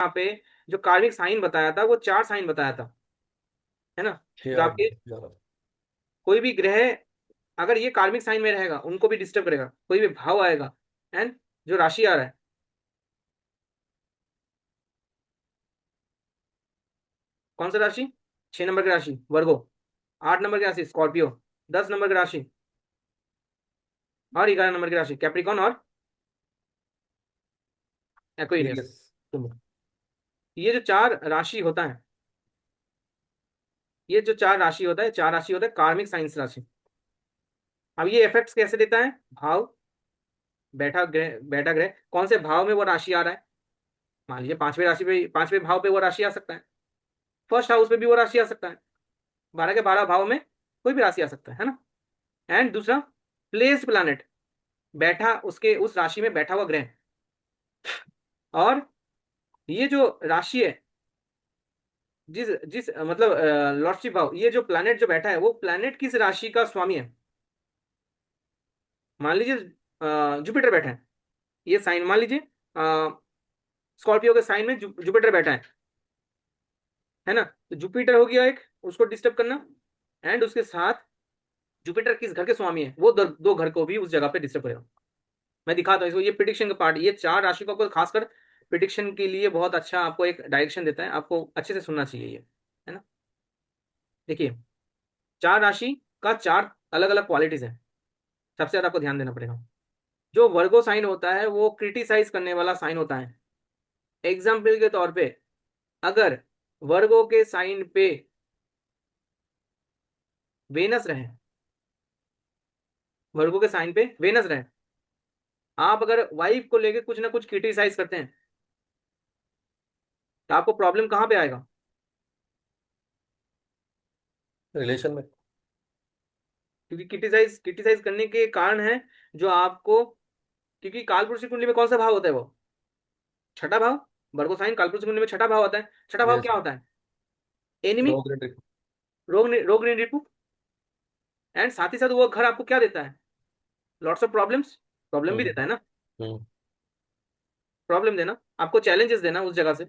यहाँ पे जो कार्मिक साइन बताया था वो 4 साइन बताया था, है ना। छह जो आठ आपके 11। कोई भी ग्रह अगर ये कार्मिक साइन में रहेगा उनको भी डिस्टर्ब करेगा, कोई भी भाव आएगा, एंड जो राशि आ रहा है, कौन सा राशि, 6 नंबर की राशि वर्गो, 8 नंबर की राशि स्कॉर्पियो, 10 नंबर की राशि और 11 नंबर की राशि कैप्रिकॉन और एक्वेरियस। एक्वेरियस। ये जो 4 राशि होता है, ये जो 4 राशि होता है, 4 राशि होता है कार्मिक साइंस राशि। अब ये इफेक्ट्स कैसे देता है, भाव, बैठा ग्रह कौन से भाव में वो राशि आ रहा है। मान लीजिए 5वें राशि पे, 5वें भाव पे वो राशि आ सकता है, फर्स्ट हाउस पे भी वो राशि आ सकता है, 12 के 12 भाव में कोई भी राशि आ सकता है ना। एंड दूसरा, प्लेस्ड प्लैनेट, बैठा उसके उस राशि में बैठा हुआ ग्रह। और ये जो राशि है, जिस जिस मतलब लॉर्डशिप भाव, ये जो प्लैनेट जो बैठा है वो प्लैनेट किस राशि का स्वामी है। मान लीजिए जुपिटर बैठा है, ये साइन मान लीजिए स्कॉर्पियो के साइन में जुपिटर बैठा है ना। तो जुपिटर हो गया एक, उसको डिस्टर्ब करना, एंड उसके साथ जुपिटर किस घर के स्वामी है, वो दो घर को भी उस जगह पे डिस्टर्ब करेगा। मैं दिखाता हूँ इसको, ये प्रिडिक्शन का पार्ट, ये 4 राशि को आपको खासकर प्रिडिक्शन के लिए बहुत अच्छा आपको एक डायरेक्शन देता है, आपको अच्छे से सुनना चाहिए ये, है ना। देखिए, 4 राशि का 4 अलग अलग क्वालिटीज है, सबसे ज्यादा आपको ध्यान देना पड़ेगा। जो वर्गो साइन होता है वो क्रिटिसाइज करने वाला साइन होता है। एग्जाम्पल के तौर पे, अगर वर्गो के साइन पे वेनस रहे, वर्गो के साइन पे वेनस रहे, आप अगर वाइफ को लेके कुछ ना कुछ क्रिटिसाइज करते हैं तो आपको प्रॉब्लम कहाँ पे आएगा। रिलेशन में। क्योंकि क्रिटिसाइज क्रिटिसाइज करने के कारण है जो आपको, क्योंकि कालपुरुष की कुंडली में कौन सा भाव होता है, वो छठा भाव। वर्गो साइन कालपुरुष की कुंडली में छठा भाव होता है। छठा भाव यस। क्या होता है, एनिमी, रोग ऋण। रोग ऋण, एंड साथ ही साथ वो घर आपको क्या देता है, लॉट्स ऑफ प्रॉब्लम्स, प्रॉब्लम भी हम्म। देता है ना। हम्म। प्रॉब्लम देना, आपको चैलेंजेस देना उस जगह से,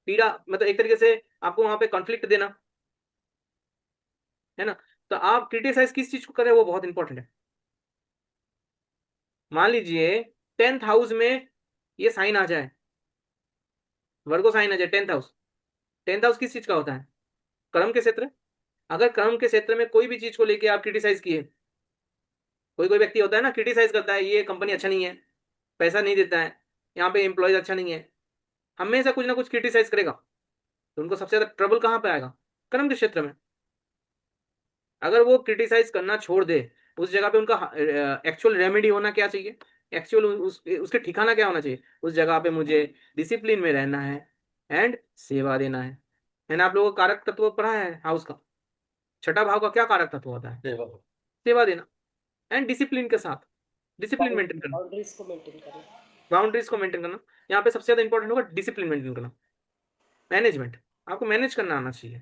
पीड़ा मतलब एक तरीके से आपको वहां पे कॉन्फ्लिक्ट देना, है ना। तो आप क्रिटिसाइज किस चीज को करें वो बहुत इंपॉर्टेंट है। मान लीजिए 10th हाउस में ये साइन आ जाए, वर्गो साइन आ जाए 10th हाउस। 10th हाउस किस चीज का होता है, कर्म के क्षेत्र। अगर कर्म के क्षेत्र में कोई भी चीज को लेके आप क्रिटिसाइज किए, कोई कोई व्यक्ति होता है ना क्रिटिसाइज करता है, ये कंपनी अच्छा नहीं है, पैसा नहीं देता है, यहाँ पे एम्प्लॉयज अच्छा नहीं है, हमेशा कुछ ना कुछ क्रिटिसाइज करेगा, तो उनको सबसे ज्यादा ट्रबल कहाँ पे आएगा, कर्म के क्षेत्र में। अगर वो क्रिटिसाइज करना छोड़ दे, उस जगह पे उनका एक्चुअल रेमेडी होना क्या चाहिए, एक्चुअल उसके ठिकाना क्या होना चाहिए, उस जगह पे मुझे डिसिप्लिन में रहना है एंड सेवा देना है ना। आप लोगों को कारक तत्व पढ़ा है हाउस का, छठा भाव का क्या कारक तत्व होता है, सेवा। सेवा देना एंड डिसिप्लिन के साथ, डिसिप्लिन मेंटेन करना, बाउंड्रीज को मेंटेन करना। बाउंड्रीज को मेंटेन करना। यहाँ पे सबसे ज्यादा इंपॉर्टेंट होगा डिसिप्लिन मेंटेन करना, मैनेजमेंट, आपको मैनेज करना आना चाहिए।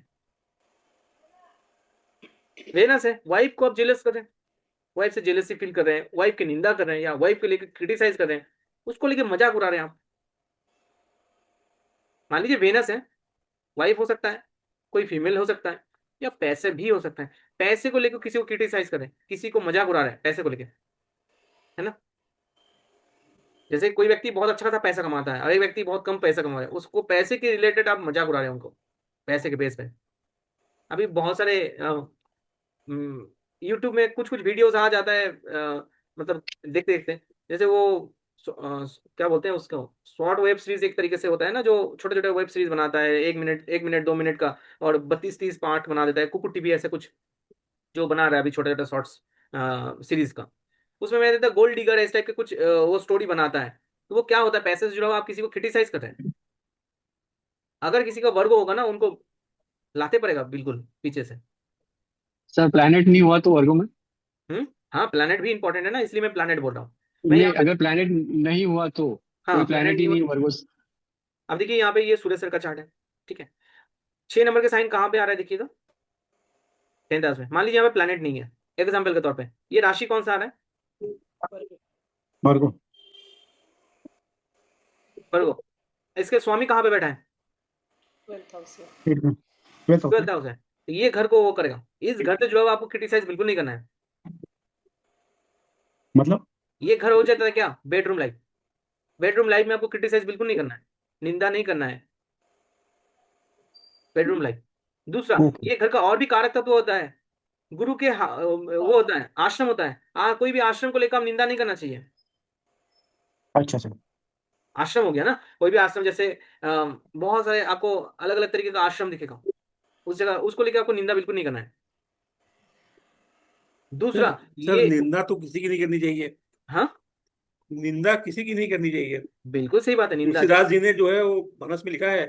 वेनस है, वाइफ को आप जेलस कर रहे हैं, वाइफ से जेलसी फील कर रहे हैं, वाइफ की निंदा कर रहे हैं या वाइफ को लेकर क्रिटिसाइज कर रहे हैं, उसको लेकर मजाक उड़ा रहे हैं आप। मान लीजिए वेनस है, वाइफ हो सकता है, कोई फीमेल हो सकता है, या पैसे भी हो सकता है, पैसे को लेकर किसी को क्रिटिसाइज करें, किसी को मजाक उड़ा रहे हैं पैसे को लेकर, है ना। जैसे कोई व्यक्ति बहुत अच्छा खासा पैसा कमाता है और एक व्यक्ति बहुत कम पैसा कमा रहा है, उसको पैसे के रिलेटेड आप मजाक उड़ा रहे हैं उनको, पैसे के बेस पे। अभी बहुत सारे यूट्यूब में कुछ कुछ वीडियोस आ जाता है, मतलब देखते देखते, जैसे वो क्या बोलते हैं उसको, शॉर्ट वेब सीरीज एक तरीके से होता है ना, जो छोटे छोटे वेब सीरीज बनाता है, 1 मिनट 1 मिनट 2 मिनट का, और 32-30 पार्ट बना देता है, कुकु टीवी ऐसे कुछ जो बना रहा है अभी छोटे छोटे शॉर्ट्स सीरीज का। उसमें मैंने देखा गोल्ड डिगर इस टाइप के कुछ वो स्टोरी बनाता है। तो वो क्या होता है, पैसे से जुड़ा हुआ, आप किसी को क्रिटिसाइज कर रहे हैं, अगर किसी का वर्ग होगा ना उनको लाते पड़ेगा बिल्कुल पीछे से। सर प्लैनेट नहीं हुआ तो वर्गो में। हम्म, हाँ प्लैनेट भी इंपॉर्टेंट है ना, इसलिए मैं प्लैनेट बोल रहा हूँ। मैं नहीं, यहाँ पे, अगर प्लैनेट नहीं हुआ तो हाँ कोई प्लैनेट प्लैनेट नहीं ही हुआ नहीं तो, वर्गो। अब देखिए यहाँ पे ये सूर्य सर का चार्ट है, ठीक है। 6 नंबर के साइन कहाँ पे आ रहा है देखिए तो, 10th हाउस में। मान लीजिए यहाँ पे प्लैनेट नहीं है, एग्जाम्पल के तौर पे ये राशि कौन सा आ रहा है, वर्गो। वर्गो। वर्गो। इसके स्वामी कहाँ पे बैठा है? 12th हाउस में। 12th हाउस में। 12th हाउस है, तो ये घर को वो करेगा। इस घर से जुड़ा हुआ आपको क्रिटिसाइज बिल्कुल नहीं करना है। मतलब ये घर हो जाता है क्या, बेडरूम लाइफ। बेडरूम लाइफ में आपको क्रिटिसाइज बिल्कुल नहीं करना है, निंदा नहीं करना है, बेडरूम लाइफ। दूसरा, ओके। ये घर का और भी कारक तत्व होता है, गुरु के वो होता है, आश्रम होता है। कोई भी आश्रम को लेकर आप निंदा नहीं करना चाहिए। अच्छा अच्छा। आश्रम हो गया ना, कोई भी आश्रम, जैसे बहुत सारे आपको अलग अलग तरीके का आश्रम दिखेगा, उस जगह उसको लेकर आपको निंदा बिल्कुल नहीं करना है। दूसरा सर सर ये, निंदा तो किसी की नहीं करनी चाहिए। हाँ निंदा किसी की नहीं करनी चाहिए। बिल्कुल सही बात है, निंदा तुलसीदास जी ने जो है वो मानस में लिखा है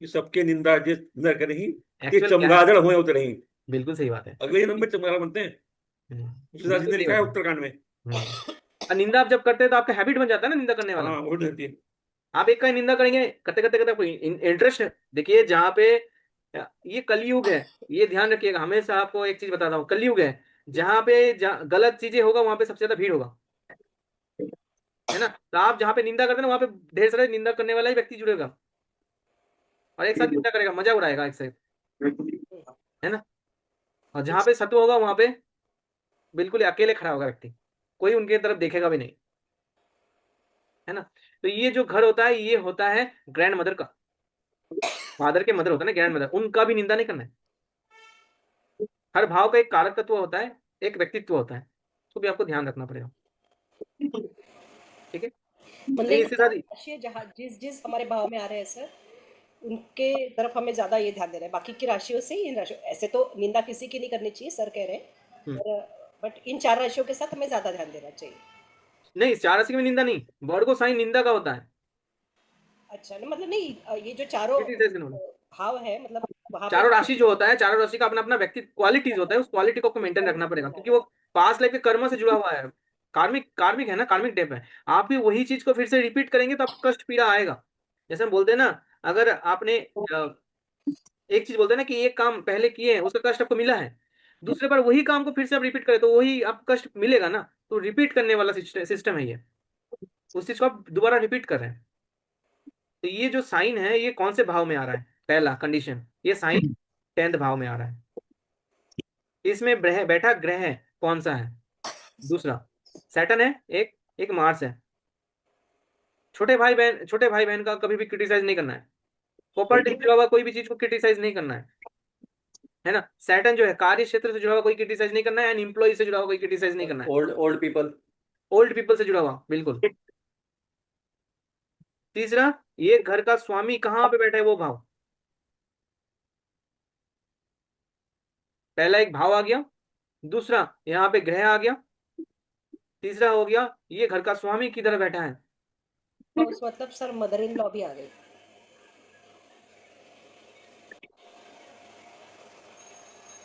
कि सबके निंदा जिस न करही कि एक्चुअल क्या है, चमगादड़ हुए उतरही। बिल्कुल सही बात है। अगले जन्म में चमगादड़ बनते हैं। तुलसीदास जी बिल्कुल ने सही लिखा है बात है। उत्तरकांड में। और निंदा आप जब करते हैं तो आपका हैबिट बन जाता है ना निंदा करने वाला। हाँ वो रहती है। आप एक का ही निंदा करेंगे, करते करते करते आपको इंटरेस्ट है। देखिए जहाँ पे ये कलयुग है, ये ध्यान रखिएगा, हमेशा आपको एक चीज बताता हूँ, कलयुग है। जहाँ पे गलत चीजें होगा वहां पे सबसे ज्यादा भीड़ होगा, है ना। तो आप जहाँ पे निंदा करते हैं ना, वहां पे ढेर सारे निंदा करने वाला ही व्यक्ति जुड़ेगा, और एक साथ निंदा करेगा, मजा उड़ाएगा एक से, है ना। और जहाँ पे सत्व होगा वहां पे बिल्कुल ही अकेले खड़ा होगा व्यक्ति, कोई उनके तरफ देखेगा भी नहीं, है ना। तो ये जो घर होता है, ये होता है ग्रैंड मदर का, फादर के मदर होता है ना, ग्रैंड मदर, उनका भी निंदा नहीं करना है। हर भाव का एक कारक तत्व होता है, एक व्यक्तित्व होता है, उसको भी आपको ध्यान रखना पड़ेगा, ठीक है। मतलब नहीं एक इसके साथ राशि है जहाँ जिस जिस हमारे भाव में आ रहे हैं सर, उनके तरफ हमें ज्यादा ये ध्यान देना है। बाकी की राशियों से इन राशियों, ऐसे तो निंदा किसी की नहीं करनी चाहिए सर कह रहे हैं, हम्म, पर बट इन 4 राशियों के साथ हमें ज्यादा ध्यान देना चाहिए। नहीं चार राशि में निंदा नहीं, वर्गो साइन निंदा का होता है, अच्छा ना, मतलब नहीं ये जो चारों क्रिटिसाइज करने वाला। भाव है, मतलब वहां पे चारों राशि जो होता है, चारों राशि का अपना अपना व्यक्ति क्वालिटीज होता है, उस क्वालिटी को आपको मेंटेन रखना पड़ेगा, क्योंकि वो पास्ट लाइफ के कर्म से जुड़ा हुआ है। कार्मिक कार्मिक है ना, कार्मिक डेप है। आप भी वही चीज को फिर से रिपीट करेंगे तो आपको कष्ट पीड़ा आएगा। जैसे हम बोलते हैं ना, अगर आपने एक चीज बोलते हैं ना कि एक काम पहले किए हैं, उसका कष्ट आपको मिला है, दूसरे बार वही काम को फिर से आप रिपीट करें तो वही आपको कष्ट मिलेगा ना। तो रिपीट करने वाला सिस्टम है ये, उस चीज को आप दोबारा रिपीट कर रहे हैं। तो ये जो साइन है, ये कौन से भाव में आ रहा है, पहला कंडीशन, ये साइन 10th भाव में आ रहा है। इसमें बैठा ग्रह कौन सा है? दूसरा सैटर्न है, एक एक मार्स है। छोटे भाई बहन का कभी भी क्रिटिसाइज नहीं करना है, प्रॉपर्टी से जुड़ा हुआ कोई भी चीज को क्रिटिसाइज नहीं करना है ना। सैटर्न जो है कार्य क्षेत्र से जुड़ा हुआ कोई क्रिटिसाइज नहीं करना है, एंड एम्प्लॉय से जुड़ा हुआ कोई क्रिटिसाइज नहीं करना है। Old old people. Old people से जुड़ा हुआ बिल्कुल। तीसरा, ये घर का स्वामी कहाँ पे बैठा है, वो भाव। पहला एक भाव आ गया, दूसरा यहाँ पे ग्रह आ गया, तीसरा हो गया ये घर का स्वामी किधर बैठा है। हाउस मतलब सर मदर इन लॉ भी आ गई।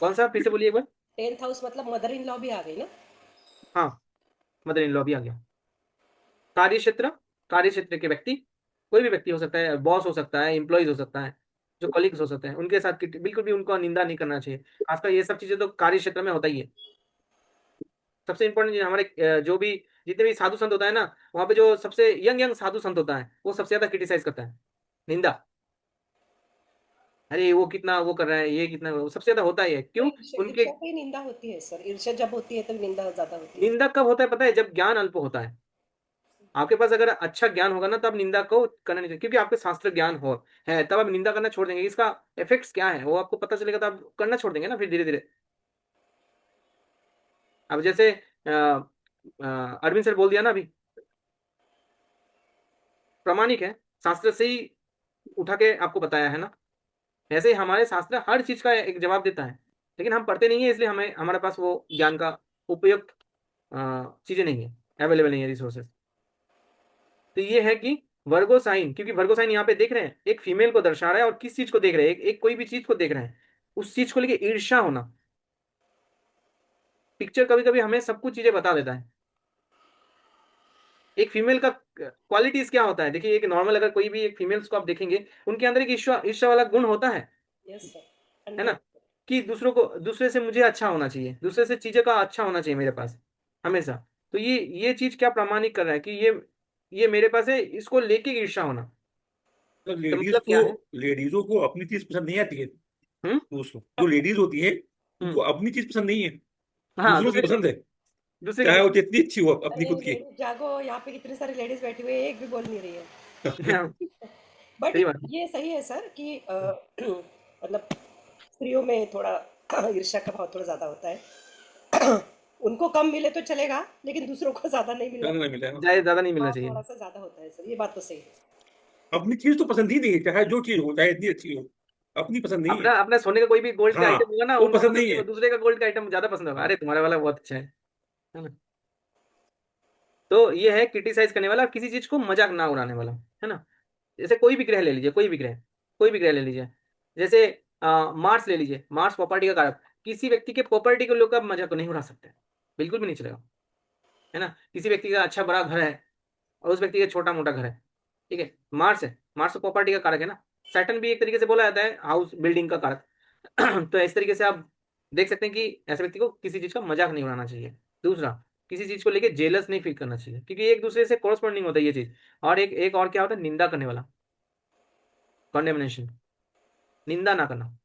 कौन सा, फिर से बोलिए एक बार। 10th हाउस मतलब मदर इन लॉ भी आ गई ना। हाँ, मदर इन लॉ भी आ गया। कार्य क्षेत्र, कार्य क्षेत्र के व्यक्ति, कोई भी व्यक्ति हो सकता है, बॉस हो सकता है, एम्प्लॉयज हो सकता है, जो कलीग्स हो सकते हैं, उनके साथ बिल्कुल भी उनको निंदा नहीं करना चाहिए। खासकर ये सब चीजें तो कार्य क्षेत्र में होता ही है। सबसे इंपॉर्टेंट चीज हमारे जो भी जितने भी साधु संत होता है ना, वहां पे जो सबसे यंग यंग साधु संत होता है, वो सबसे ज्यादा क्रिटिसाइज करता है, निंदा। अरे वो कितना वो कर रहा है, ये कितना, वो सबसे ज्यादा होता ही है, तो क्यों? उनके ईर्ष्या पे ही निंदा होती है सर, ईर्ष्या जब होती है तब निंदा ज्यादा होती है। निंदा कब होता है पता है? जब ज्ञान अल्प होता है। आपके पास अगर अच्छा ज्ञान होगा ना, तब निंदा को करना नहीं चाहिए, क्योंकि आपके शास्त्र ज्ञान हो है तब आप निंदा करना छोड़ देंगे। इसका इफेक्ट्स क्या है वो आपको पता चलेगा, तो आप करना छोड़ देंगे ना फिर धीरे धीरे। अब जैसे अरविंद सर बोल दिया ना अभी, प्रामाणिक है, शास्त्र से ही उठा के आपको बताया है ना। ऐसे ही हमारे शास्त्र हर चीज का एक जवाब देता है, लेकिन हम पढ़ते नहीं है, इसलिए हमें हमारे पास वो ज्ञान का उपयुक्त चीजें नहीं है, अवेलेबल नहीं है रिसोर्सेज। तो ये है कि वर्गो साइन, क्योंकि वर्गो साइन यहाँ पे देख रहे हैं एक फीमेल को दर्शा रहा है, और किस चीज को देख रहे हैं, एक कोई भी चीज को देख रहे हैं, उस चीज को लेके ईर्ष्या होना। पिक्चर कभी कभी हमें सब कुछ चीजें बता देता है। एक फीमेल का क्वालिटीज क्या होता है, देखिए एक नॉर्मल अगर कोई भी एक फीमेल्स को आप देखेंगे, उनके अंदर एक ईर्ष्या ईर्ष्या वाला गुण होता यस सर, है ना। 100। कि दूसरे से मुझे अच्छा होना चाहिए, दूसरे से चीजें का अच्छा होना चाहिए मेरे पास, हमेशा। तो ये चीज क्या प्रमाणित कर रहा है कि ये मेरे पास है, इसको लेके ईर्ष्या होना। तो तो मतलब क्या है? लेडीजों को अपनी चीज पसंद नहीं आती है। हम्म दूसरों जो लेडीज होती है उनको हम्म अपनी चीज पसंद नहीं है, हाँ, दूसरों की दूसरे की, पसंद है, दूसरे की चाहे वो जितनी अच्छी हो अरे अपनी खुद की। लेडीज जागो, यहाँ पे कितनी सारी लेडीज बैठी हुई है, एक भी बोल नहीं रही है। हाँ, बट सही बात है। ये सही है सर कि मतलब स्त्रियों में थोड़ा ईर्ष्या का भाव थोड़ा ज्यादा होता है। उनको कम मिले तो चलेगा, लेकिन दूसरों को ज्यादा नहीं मिलना जाना नहीं चाहिए। मिला है। ज्यादा नहीं मिलना भाव चाहिए। थोड़ा सा ज्यादा होता है सर, ये बात तो सही है। अपनी चीज तो पसंद ही नहीं है, चाहे जो चीज हो, चाहे इतनी अच्छी हो, अपनी पसंद नहीं है। अपना अपना सोने का कोई भी गोल्ड का हाँ, आइटम होगा ना, वो उनको पसंद मतलब नहीं कि वो है। दूसरे का गोल्ड का आइटम ज्यादा पसंद होगा, हाँ, अरे तुम्हारा वाला बहुत अच्छा है ना। तो ये है क्रिटिसाइज करने वाला और किसी चीज को मजाक ना उड़ाने वाला, है ना। जैसे कोई भी ग्रह ले लीजिए, कोई भी ग्रह, कोई भी ग्रह ले लीजिए। जैसे मार्स ले लीजिए, मार्स प्रॉपर्टी का कारक। किसी व्यक्ति के प्रॉपर्टी को लोग आप मजाक नहीं उड़ा सकते, बिल्कुल भी नहीं चलेगा, है ना। किसी व्यक्ति का अच्छा बड़ा घर है और उस व्यक्ति का छोटा मोटा घर है, ठीक है, मार्स है, मार्स तो प्रॉपर्टी का कारक है ना। सैटर्न भी एक तरीके से बोला जाता है हाउस बिल्डिंग का कारक। तो इस तरीके से आप देख सकते हैं कि ऐसे व्यक्ति को किसी चीज का मजाक नहीं उड़ाना चाहिए। दूसरा, किसी चीज को लेके जेलस नहीं फील करना चाहिए, क्योंकि एक दूसरे से कोरस्पॉन्डिंग होता है ये चीज। और एक और क्या होता है, निंदा करने वाला, कॉन्डेमनेशन, निंदा ना करना।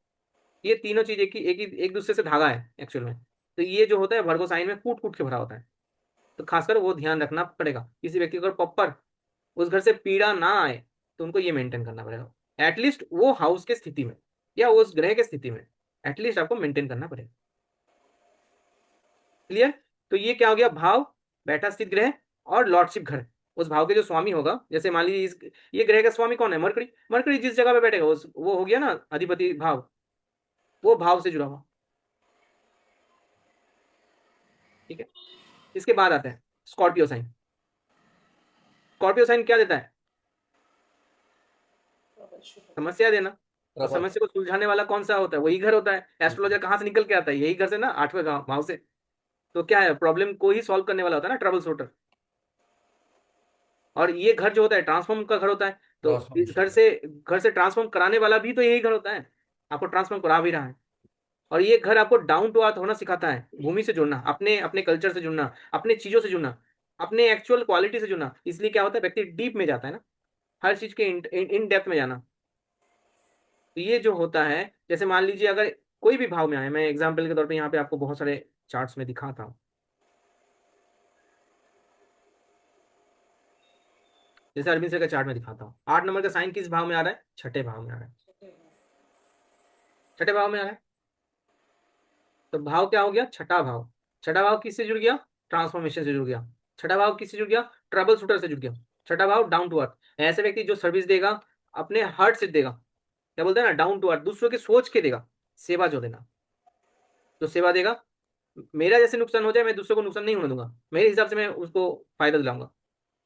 ये तीनों चीज एक दूसरे से धागा है एक्चुअल में। तो ये जो होता है वर्गो साइन में कूट कूट के भरा होता है। तो खासकर वो ध्यान रखना पड़ेगा, किसी व्यक्ति को अगर प्रॉपर उस घर से पीड़ा ना आए तो उनको ये मेंटेन करना पड़ेगा। एटलीस्ट वो हाउस के स्थिति में या उस ग्रह के स्थिति में एटलीस्ट आपको मेंटेन करना पड़ेगा। क्लियर? तो ये क्या हो गया, भाव, बैठा स्थित ग्रह और लॉर्डशिप घर। उस भाव के जो स्वामी होगा, जैसे मान लीजिए ये ग्रह का स्वामी कौन है, मरकरी। मरकरी जिस जगह पे बैठेगा वो हो गया ना अधिपति भाव, वो भाव से जुड़ा हुआ, ठीक है। इसके बाद आता है स्कॉर्पियो साइन। स्कॉर्पियो साइन क्या देता है, समस्या देना। और समस्या को सुलझाने वाला कौन सा होता है, वही घर होता है। एस्ट्रोलॉजर कहाँ से निकल के आता है, यही घर से ना, आठवें भाव से। तो क्या है, प्रॉब्लम को ही सॉल्व करने वाला होता है ना, ट्रबल शूटर। और ये घर जो होता है ट्रांसफॉर्म का घर होता है। तो इस घर से ट्रांसफॉर्म कराने वाला भी तो यही घर होता है, आपको ट्रांसफॉर्म करा भी रहा है। और ये घर आपको डाउन टू अर्थ होना सिखाता है, भूमि से जुड़ना, अपने अपने कल्चर से जुड़ना, अपने चीजों से जुड़ना, अपने एक्चुअल क्वालिटी से जुड़ना। इसलिए क्या होता है, व्यक्ति डीप में जाता है ना, हर चीज के इन डेप्थ में जाना। तो ये जो होता है, जैसे मान लीजिए अगर कोई भी भाव में आए, मैं एग्जाम्पल के तौर पे यहाँ पे आपको बहुत सारे चार्ट्स में दिखाता हूँ। जैसे अरविंद सर का चार्ट में दिखाता हूँ, 8 नंबर का साइन किस भाव में आ रहा है, छठे भाव में आ रहा है, छठे भाव में आ रहा है। तो भाव क्या हो गया, छठा भाव। छठा भाव किससे जुड़ गया, ट्रांसफॉर्मेशन से जुड़ गया। छठा भाव किससे जुड़ गया, ट्रबल शूटर से जुड़ गया। छठा भाव डाउन टू अर्थ, ऐसे व्यक्ति जो सर्विस देगा अपने हार्ट से देगा, क्या बोलते हैं ना, डाउन टू अर्थ, दूसरों की सोच के देगा। सेवा जो देना, जो सेवा देगा, मेरा जैसे नुकसान हो जाए मैं दूसरों को नुकसान नहीं होने दूंगा, मेरे हिसाब से मैं उसको फायदा दिलाऊंगा,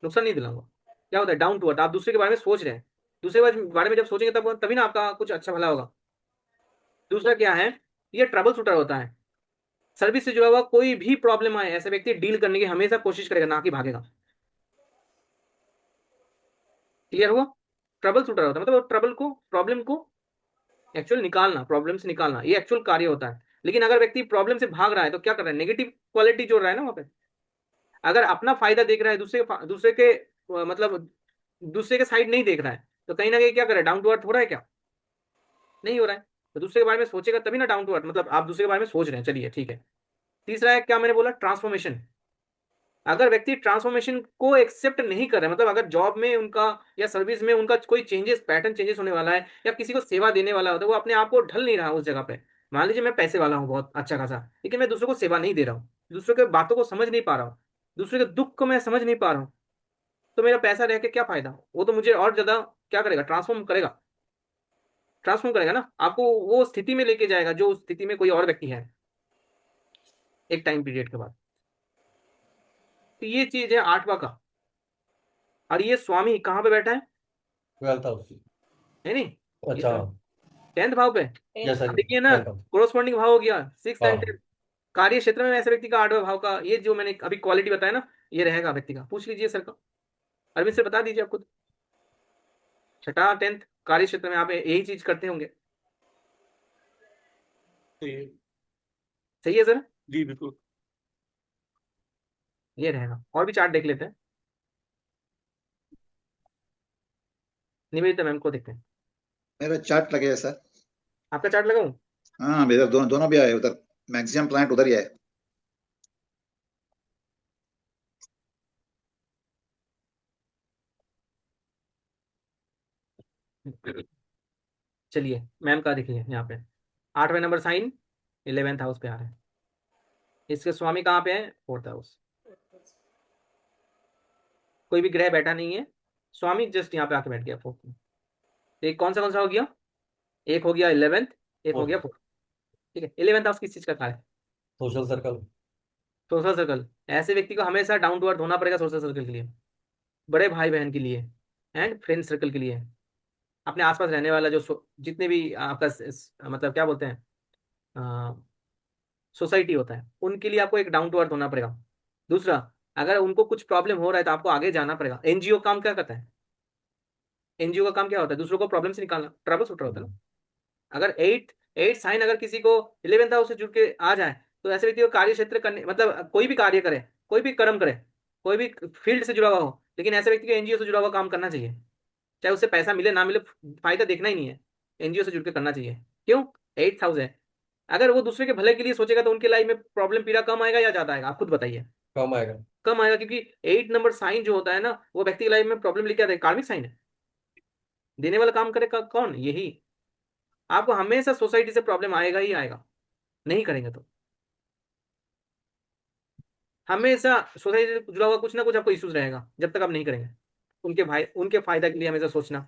नुकसान नहीं दिलाऊंगा। क्या होता है, डाउन टू अर्थ, आप दूसरे के बारे में सोच रहे हैं। दूसरे के बारे में जब सोचेंगे तब तभी ना आपका कुछ अच्छा भला होगा। दूसरा क्या है, ये ट्रबल शूटर होता है। सर्विस से जुड़ा हुआ कोई भी प्रॉब्लम आए, ऐसे व्यक्ति डील करने की हमेशा कोशिश करेगा, ना कि भागेगा। क्लियर हुआ? ट्रबल शूटर होता है मतलब ट्रबल को, प्रॉब्लम को एक्चुअल निकालना, प्रॉब्लम से निकालना, ये एक्चुअल कार्य होता है। लेकिन अगर व्यक्ति प्रॉब्लम से भाग रहा है तो क्या कर रहा है, नेगेटिव क्वालिटी जोड़ रहा है ना वहां पे। अगर अपना फायदा देख रहा है, दूसरे के मतलब दूसरे के साइड नहीं देख रहा है, तो कहीं ना कहीं क्या कर रहा है, डाउन टू अर्थ हो रहा है क्या, नहीं हो रहा है। तो दूसरे के बारे में सोचेगा तभी ना डाउन टू अर्थ, मतलब आप दूसरे के बारे में सोच रहे हैं, चलिए ठीक है। तीसरा है क्या मैंने बोला, ट्रांसफॉर्मेशन। अगर व्यक्ति ट्रांसफॉर्मेशन को एक्सेप्ट नहीं कर रहे, मतलब अगर जॉब में उनका या सर्विस में उनका कोई चेंजेस, पैटर्न चेंजेस होने वाला है, या किसी को सेवा देने वाला होता है, वो अपने आप को ढल नहीं रहा उस जगह पे। मान लीजिए मैं पैसे वाला हूँ बहुत अच्छा खासा, लेकिन मैं दूसरों को सेवा नहीं दे रहा हूँ, दूसरों के बातों को समझ नहीं पा रहा हूँ, दूसरे के दुख को मैं समझ नहीं पा रहा हूँ, तो मेरा पैसा रह के क्या फायदा, वो तो मुझे और ज्यादा क्या करेगा, ट्रांसफॉर्म करेगा। ट्रांसफॉर्म करेगा ना आपको, वो स्थिति में लेके जाएगा जो उस स्थिति में कोई और व्यक्ति है एक टाइम पीरियड के बाद। तो ये चीज है आठवां का। और ये स्वामी कहाँ पे बैठा है, 12th हाउस। है नहीं, ये अच्छा। 10th भाव पे। Yes tenth sir. अब देखिए ना, 10th हाउस। कोरोस्पॉन्डिंग भाव हो गया 6th एंड हाँ। 10th। कार्य क्षेत्र में ऐसे व्यक्ति का 8वें भाव का, ये जो मैंने अभी क्वालिटी बताया ना, ये रहेगा व्यक्ति का। पूछ लीजिए सर का, अरविंद से बता दीजिए आप खुद। छठा 10th कार्य क्षेत्र में आप यही चीज करते होंगे, तो ये सही है सर। जी बिल्कुल। ये रहेगा। और भी चार्ट देख लेते हैं। निवेदिता मैम को देखते हैं। मेरा चार्ट लगे है सर। आपका चार्ट लगाऊं? हाँ मेरा दोनों दोनों भी आए उधर, मैक्सिमम प्लांट उधर ही है। चलिए मैम का देखिए यहाँ पे 8वें नंबर साइन 11th हाउस पे आ रहा है। इसके स्वामी कहाँ पे है? 4th house. कोई भी ग्रह बैठा नहीं है, स्वामी जस्ट यहाँ पे आके बैठ गया 4th में। तो एक कौन सा हो गया? एक हो गया 11th, एक हो गया 4th। ठीक है, 11th हाउस किस चीज का कार्य? Social circle. Social circle. ऐसे व्यक्ति को हमेशा डाउन टू अर्थ होना पड़ेगा सोशल सर्कल के लिए, बड़े भाई बहन के लिए एंड फ्रेंड सर्कल के लिए। अपने आसपास रहने वाला जो जितने भी आपका मतलब क्या बोलते हैं सोसाइटी होता है, उनके लिए आपको एक डाउन टू अर्थ होना पड़ेगा। दूसरा, अगर उनको कुछ प्रॉब्लम हो रहा है तो आपको आगे जाना पड़ेगा। एनजीओ काम क्या करता है? एनजीओ का काम क्या होता है? दूसरों को प्रॉब्लम से निकालना, ट्रबल शूटर होता है ना। अगर एट एट साइन अगर किसी को 11th हाउस से जुड़ के आ जाए तो ऐसे व्यक्ति को कार्य क्षेत्र करने, मतलब कोई भी कार्य करे, कोई भी कर्म करे, कोई भी फील्ड से जुड़ा हुआ हो, लेकिन ऐसे व्यक्ति को एनजीओ से जुड़ा हुआ काम करना चाहिए। चाहे उससे पैसा मिले ना मिले, फायदा देखना ही नहीं है, एनजीओ से जुड़ के करना चाहिए। क्यों? 8th हाउस है। अगर वो दूसरे के भले के लिए सोचेगा तो उनके लाइफ में प्रॉब्लम पीड़ा कम आएगा या ज्यादा आएगा? आप खुद बताइए। कम आएगा। कम आएगा, क्योंकि 8 नंबर साइन जो होता है ना, वो व्यक्ति की लाइफ में प्रॉब्लम लेके आता है। कार्मिक साइन है, देने वाला काम करेगा कौन? यही। आपको हमेशा सोसाइटी से प्रॉब्लम आएगा ही आएगा, नहीं करेंगे तो। हमेशा सोसाइटी से जुड़ा हुआ कुछ ना कुछ आपको इश्यूज रहेगा जब तक आप नहीं करेंगे। उनके भाई, उनके फायदा के लिए हमेशा सोचना,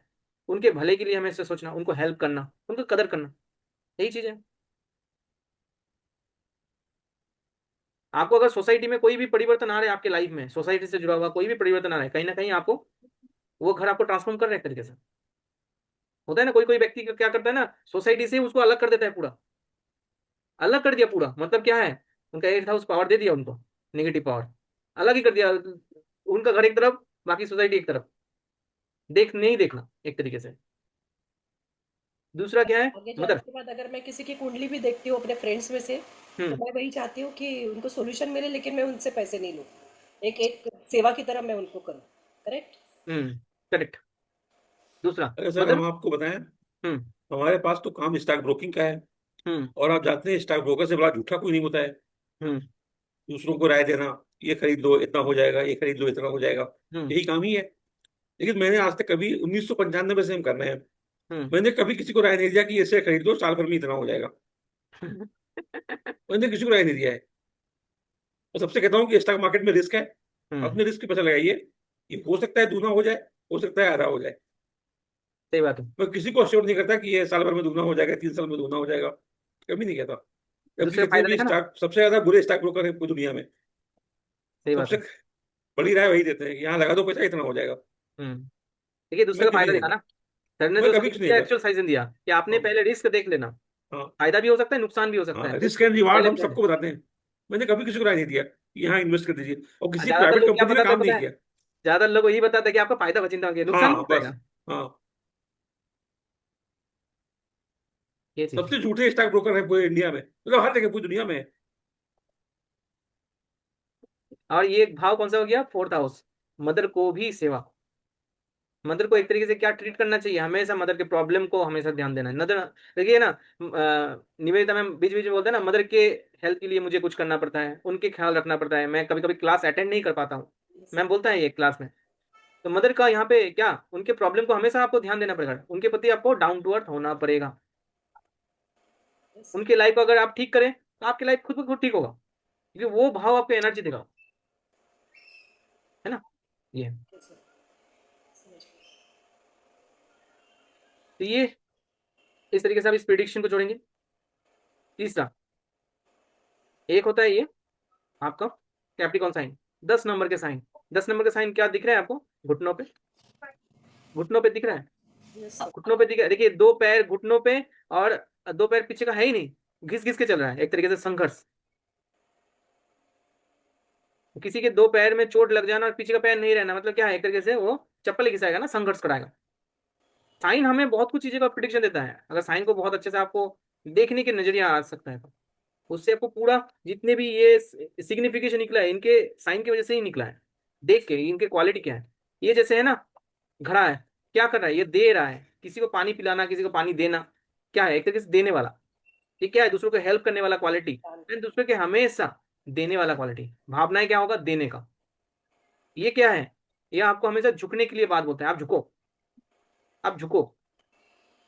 उनके भले के लिए हमेशा सोचना, उनको हेल्प करना, उनको कदर करना, यही चीज है। आपको अगर सोसाइटी में कोई भी परिवर्तन आ रहा है, आपके लाइफ में सोसाइटी से जुड़ा हुआ कोई भी परिवर्तन आ रहा है, कहीं ना कहीं आपको वो घर आपको ट्रांसफॉर्म कर रहे हैं एक तरीके से। होता है ना, कोई कोई व्यक्ति क्या करता है ना, सोसाइटी से उसको अलग कर देता है, पूरा अलग कर दिया पूरा। मतलब क्या है, उनका 8th हाउस पावर दे दिया उनको, नेगेटिव पावर अलग ही कर दिया। उनका घर एक तरफ, बाकी सोसाइटी एक तरफ, देख नहीं देखना एक तरीके से। दूसरा क्या है? आगे जाने मदर। के बाद अगर मैं किसी की कुंडली भी देखती हूँ अपने फ्रेंड्स में से, तो हम्म मैं वही चाहती हूँ कि उनको सॉल्यूशन मिले, लेकिन मैं उनसे पैसे नहीं लूँ। एक एक सेवा की तरह मैं उनको करूँ। करेक्ट। करेक्ट। दूसरा अरे सर, मदर। हम आपको बताएं, हम्म हमारे पास तो काम स्टॉक ब्रोकिंग का है। हम्म और आप जानते हैं, स्टॉक ब्रोकर से बड़ा झूठा कोई नहीं होता है। हम्म दूसरों को राय देना, ये खरीद लो इतना हो जाएगा, ये खरीद लो इतना हो जाएगा, हम्म यही काम ही है। लेकिन मैंने आज तक कभी 1995 से हम कर रहे हैं, हम्म मैंने कभी किसी को राय नहीं दिया कि इसे खरीद लो साल भर में इतना हो जाएगा। मैंने किसी को राय नहीं दिया है। और सबसे कहता हूँ कि स्टॉक मार्केट में रिस्क है, हम्म अपने रिस्क पे पैसा लगाइए। ये हो सकता है दूना हो जाए, हो सकता है आधा हो जाए। सही बात है। मैं किसी को अश्योर नहीं करता कि ये साल भर में दुगना हो जाएगा, 3 साल में दुगना हो जाएगा, कभी नहीं कहता। जबकि दूसरे का जितने फायदा भी देखा ना। स्टॉक, सबसे ज्यादा बुरे स्टॉक ब्रोकर है पूरी दुनिया में, सही बात सबसे है। बड़ी राय वही देते हैं कि यहाँ लगा दो पैसा इतना हो जाएगा। देखिए दूसरे मैं का कभी फायदा नहीं देखा देता, ना। सर ने मैं जो कभी सजेशन कुछ नहीं दिया, देता। एक्चुअल सजेशन दिया कि आपने हाँ पहले रिस्क देख लेना। हाँ फायदा भी हो सकता है, नुकसान भी हो सकता हाँ, है, रिस्क एंड रिवार्ड पहले हम पहले। सबको बताते हैं। मैंने कभी किसी को राय नहीं दिया कि यहाँ इन्वेस्ट कर दीजिए, और किसी ज्यादातर प्राइवेट लोग क्या कंपनी में बताते हैं काम पता नहीं है? किया। ज्यादातर लोग यही बताते हैं कि आपका फायदा बचिंदा हो गया, नुकसान नहीं हाँ हो बस। जाएगा। हाँ, ये चीज है। सबसे झूठे स्टॉक ब्रोकर है पूरे इंडिया में, मतलब हर जगह पूरी दुनिया में है। और ये भाव कौन सा हो गया? 4th house. मदर को भी सेवा। मदर को एक तरीके से क्या ट्रीट करना चाहिए? हमेशा मदर के प्रॉब्लम को हमेशा ध्यान देना है। नदर देखिए ना, निवेदिता मैम बीच बीच में बोलते हैं ना, मदर के हेल्थ के लिए मुझे कुछ करना पड़ता है, उनके ख्याल रखना पड़ता है, मैं कभी कभी क्लास अटेंड नहीं कर पाता हूँ। मैम बोलता है ये क्लास में। तो मदर का यहाँ पे क्या, उनके प्रॉब्लम को हमेशा आपको ध्यान देना पड़ेगा, उनके प्रति आपको डाउन टू अर्थ होना पड़ेगा। उनकी लाइफ को अगर आप ठीक करें तो आपकी लाइफ खुद ब खुद ठीक होगा, क्योंकि वो भाव आपको एनर्जी देगा, है ना। ये है। तो ये इस तरीके से आप इस प्रिडिक्शन को जोड़ेंगे। तीसरा, एक होता है ये आपका कैप्रिकॉन साइन, 10 नंबर के साइन। 10 नंबर के साइन क्या दिख रहा है आपको? घुटनों पे, घुटनों पे दिख रहा है, यस सर। घुटनों पे दिख रहा है। देखिए दो पैर घुटनों पे, और दो पैर पीछे का है ही नहीं, घिस घिस के चल रहा है, एक तरीके से संघर्ष। किसी के दो पैर में चोट लग जाना और पीछे का पैर नहीं रहना, मतलब क्या है, एक तरीके से वो चप्पल ही घिसाएगा ना, संघर्ष कराएगा। साइन हमें बहुत कुछ चीजें का प्रिडिक्शन देता है। अगर साइन को बहुत अच्छे से आपको देखने के नजरिया आ सकता है तो उससे आपको पूरा, जितने भी ये सिग्निफिकेशन निकला है इनके साइन की वजह से ही निकला है। देख के इनके क्वालिटी क्या है। ये जैसे है ना, घड़ा है, क्या कर रहा है, ये दे रहा है, किसी को पानी पिलाना, किसी को पानी देना, क्या है, एक तरीके से देने वाला। ये क्या है, दूसरों को हेल्प करने वाला क्वालिटी, एंड दूसरे के हमेशा देने वाला क्वालिटी। भावनाएं क्या होगा, देने का। ये क्या है, ये आपको हमेशा झुकने के लिए बात बोलते हैं। आप झुको, आप झुको,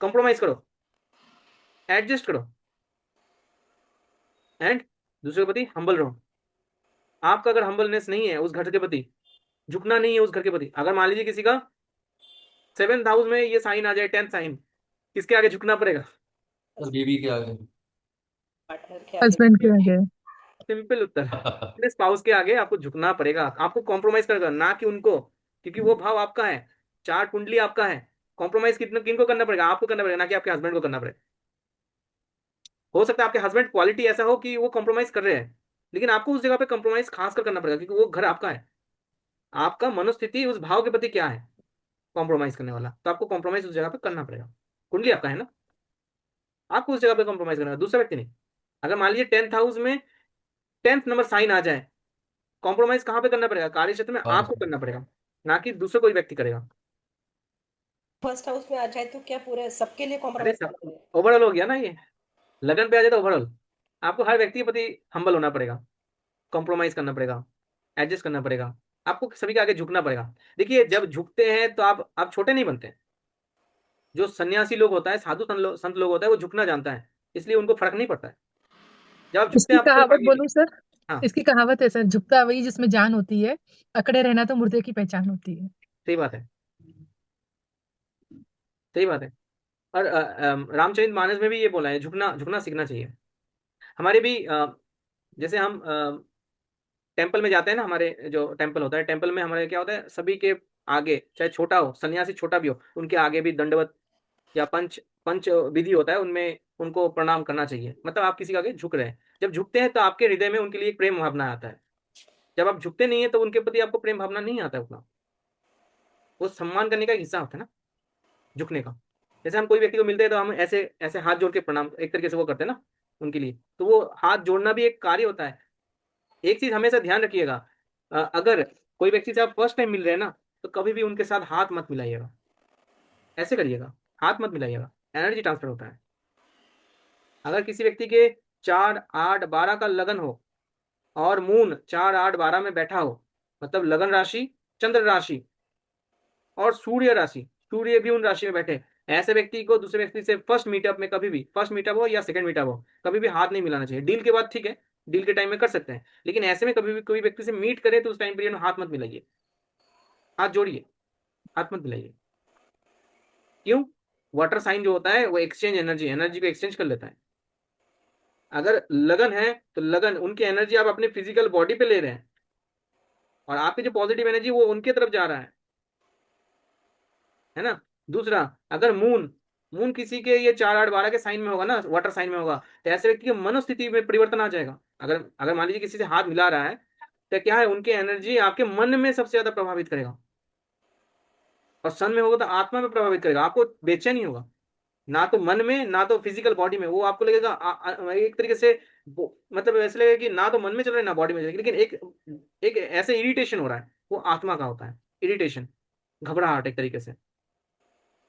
कॉम्प्रोमाइज करो, एडजस्ट करो, एंड दूसरे के प्रति हम्बल रहो। आपका अगर हम्बलनेस नहीं है उस घर के प्रति, झुकना नहीं है उस घर के प्रति, अगर मान लीजिए किसी का 7th हाउस में ये साइन आ जाए, 10th साइन, किसके आगे झुकना पड़ेगा? बीवी के आगे। पार्टनर के आगे। हस्बैंड के आगे। सिंपल उत्तर, अपने स्पाउस के आगे आपको झुकना पड़ेगा, आपको कॉम्प्रोमाइज करना, ना कि उनको, क्योंकि वो भाव आपका है, चार कुंडली आपका है। कॉम्प्रोमाइज कितना किनको करना पड़ेगा, आपको करना पड़ेगा, ना कि आपके हस्बैंड को करना पड़ेगा। हो सकता है आपके हस्बैंड क्वालिटी ऐसा हो कि वो कॉम्प्रोमाइज कर रहे हैं, लेकिन आपको उस जगह पे कॉम्प्रोमाइज खास कर करना पड़ेगा, क्योंकि वो घर आपका है। आपका मनोस्थिति उस भाव के प्रति क्या है, कॉम्प्रोमाइज करने वाला, तो आपको कॉम्प्रोमाइज उस जगह पे करना पड़ेगा। कुंडली आपका है ना, आपको उस जगह पे कॉम्प्रोमाइज करना है, दूसरा व्यक्ति नहीं। अगर मान लीजिए 10th हाउस में 10th नंबर साइन आ जाए, कॉम्प्रोमाइज कहाँ पे करना पड़ेगा, कार्य क्षेत्र में हाँ। आपको करना पड़ेगा, ना कि दूसरे कोई व्यक्ति करेगा। फर्स्ट हाउस में आ जाए तो क्या पूरे सबके लिए अरे कॉम्प्रोमाइज सब करेंगे? ओवरऑल हो गया ना ये, लगन पे आ जाए तो ओवरऑल आपको हर व्यक्ति के प्रति हम्बल होना पड़ेगा, कॉम्प्रोमाइज करना पड़ेगा, एडजस्ट करना पड़ेगा, आपको सभी के आगे झुकना पड़ेगा। देखिए जब झुकते हैं तो आप छोटे नहीं बनते। जो सन्यासी लोग होता है, साधु संत लोग होता है, वो झुकना जानता है, इसलिए उनको फर्क नहीं पड़ता है। जब आप झुकते इसकी हैं आपको कोई कहावत फर्क नहीं बोलूं सर, पड़ता। हाँ, इसकी कहावत है सर, झुकता वही जिसमें जान होती है, अकड़े रहना तो मुर्दे की पहचान होती है। सही बात है, सही बात है। और रामचरित मानस में भी ये बोला है, झुकना झुकना सीखना चाहिए। हमारे भी जैसे हम टेम्पल में जाते हैं ना, हमारे जो टेम्पल होता है, टेम्पल में हमारे क्या होता है, सभी के आगे, चाहे छोटा हो, सन्यासी छोटा भी हो, उनके आगे भी दंडवत या पंच पंच विधि होता है, उनमें उनको प्रणाम करना चाहिए। मतलब आप किसी के आगे झुक रहे हैं, जब झुकते हैं तो आपके हृदय में उनके लिए एक प्रेम भावना आता है। जब आप झुकते नहीं है तो उनके प्रति आपको प्रेम भावना नहीं आता है उतना। वो सम्मान करने का एक हिस्सा होता है ना, झुकने का। जैसे हम कोई व्यक्ति को मिलते हैं तो हम ऐसे ऐसे हाथ जोड़ के प्रणाम एक तरीके से वो करते हैं ना उनके लिए, तो वो हाथ जोड़ना भी एक कार्य होता है। एक चीज हमेशा ध्यान रखिएगा, अगर कोई व्यक्ति से आप फर्स्ट टाइम मिल रहे हैं ना, तो कभी भी उनके साथ हाथ मत मिलाइएगा, ऐसे करिएगा, हाथ मत मिलाइएगा, एनर्जी ट्रांसफर होता है। अगर किसी व्यक्ति के 4 8 12 का लगन हो और मून 4 8 12 में बैठा हो, मतलब लगन राशि, चंद्र राशि और सूर्य राशि, सूर्य भी उन राशि में बैठे, ऐसे व्यक्ति को दूसरे व्यक्ति से फर्स्ट मीटअप में, कभी भी फर्स्ट मीटअप हो या सेकंड मीटअप हो, कभी भी हाथ नहीं मिलाना चाहिए। डील के बाद ठीक है, डील के टाइम में कर सकते हैं, लेकिन ऐसे में कभी भी कोई व्यक्ति से मीट करे तो उस टाइम पीरियड में हाथ मत मिलाइए, हाथ जोड़िए, हाथ मत मिलाइए। क्यों? वाटर साइन जो होता है वो एक्सचेंज एनर्जी, एनर्जी को एक्सचेंज कर लेता है। अगर लगन है तो लगन, उनकी एनर्जी आप अपने फिजिकल बॉडी पे ले रहे हैं, और आपकी जो पॉजिटिव एनर्जी वो उनके तरफ जा रहा है ना। दूसरा, अगर मून मून किसी के ये 4 8 12 के साइन में होगा ना, वाटर साइन में होगा, तो ऐसे व्यक्ति की मनोस्थिति में परिवर्तन आ जाएगा। अगर अगर मान लीजिए किसी से हाथ मिला रहा है, तो क्या है, उनकी एनर्जी आपके मन में सबसे ज्यादा प्रभावित करेगा, और सन में होगा तो आत्मा में प्रभावित करेगा। आपको बेचैनी होगा, ना तो मन में ना तो फिजिकल बॉडी में, वो आपको लगेगा एक तरीके से मतलब ऐसे लगेगा कि ना तो मन में चल रहा है ना बॉडी में चल रहा है, लेकिन एक एक ऐसे इरिटेशन हो रहा है, वो आत्मा का होता है, इरिटेशन, घबराहट, एक तरीके से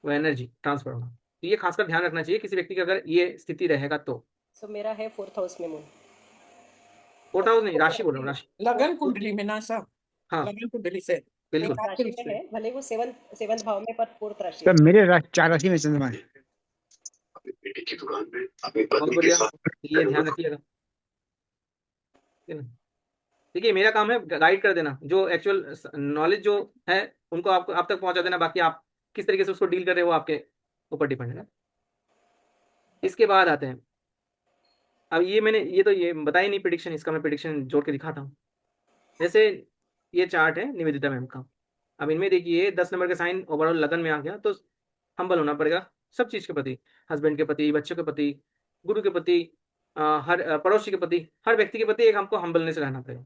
वो एनर्जी ट्रांसफर होना। तो ये खासकर ध्यान रखना चाहिए किसी व्यक्ति की अगर ये स्थिति रहेगा तो। सो मेरा है 4th हाउस में मून। 4th हाउस नहीं, राशि बोल रहा हूँ, राशि। लगन कुंडली में ना सर, हाँ लगन कुंडली से बिल्कुल। फोर्थ राशि में है, भले वो सेवंथ भाव में, पर 4th राशि सर है। मेरे 4 राशि में चंद्रमा है। बहुत बढ़िया, ये ध्यान रखिएगा। ठीक है ना? देखिए मेरा काम है गाइड कर देना, जो एक्चुअल नॉलेज जो है उनको आपको आप तक पहुंचा देना, बाकी आप किस तरीके से उसको डील कर रहे हो वो आपके ऊपर डिपेंड है। इसके बाद आते हैं, अब ये मैंने ये तो ये बताया नहीं प्रिडिक्शन, इसका मैं प्रिडिक्शन जोड़ के दिखाता हूँ। जैसे ये चार्ट है निवेदिता मैम का, अब इनमें देखिए 10 नंबर का साइन ओवरऑल लगन में आ गया, तो हम्बल होना पड़ेगा सब चीज के प्रति, हस्बैंड के प्रति, बच्चों के प्रति, गुरु के प्रति, हर पड़ोसी के प्रति, हर व्यक्ति के प्रति एक हमको हम्बलनेस रहना पड़ेगा,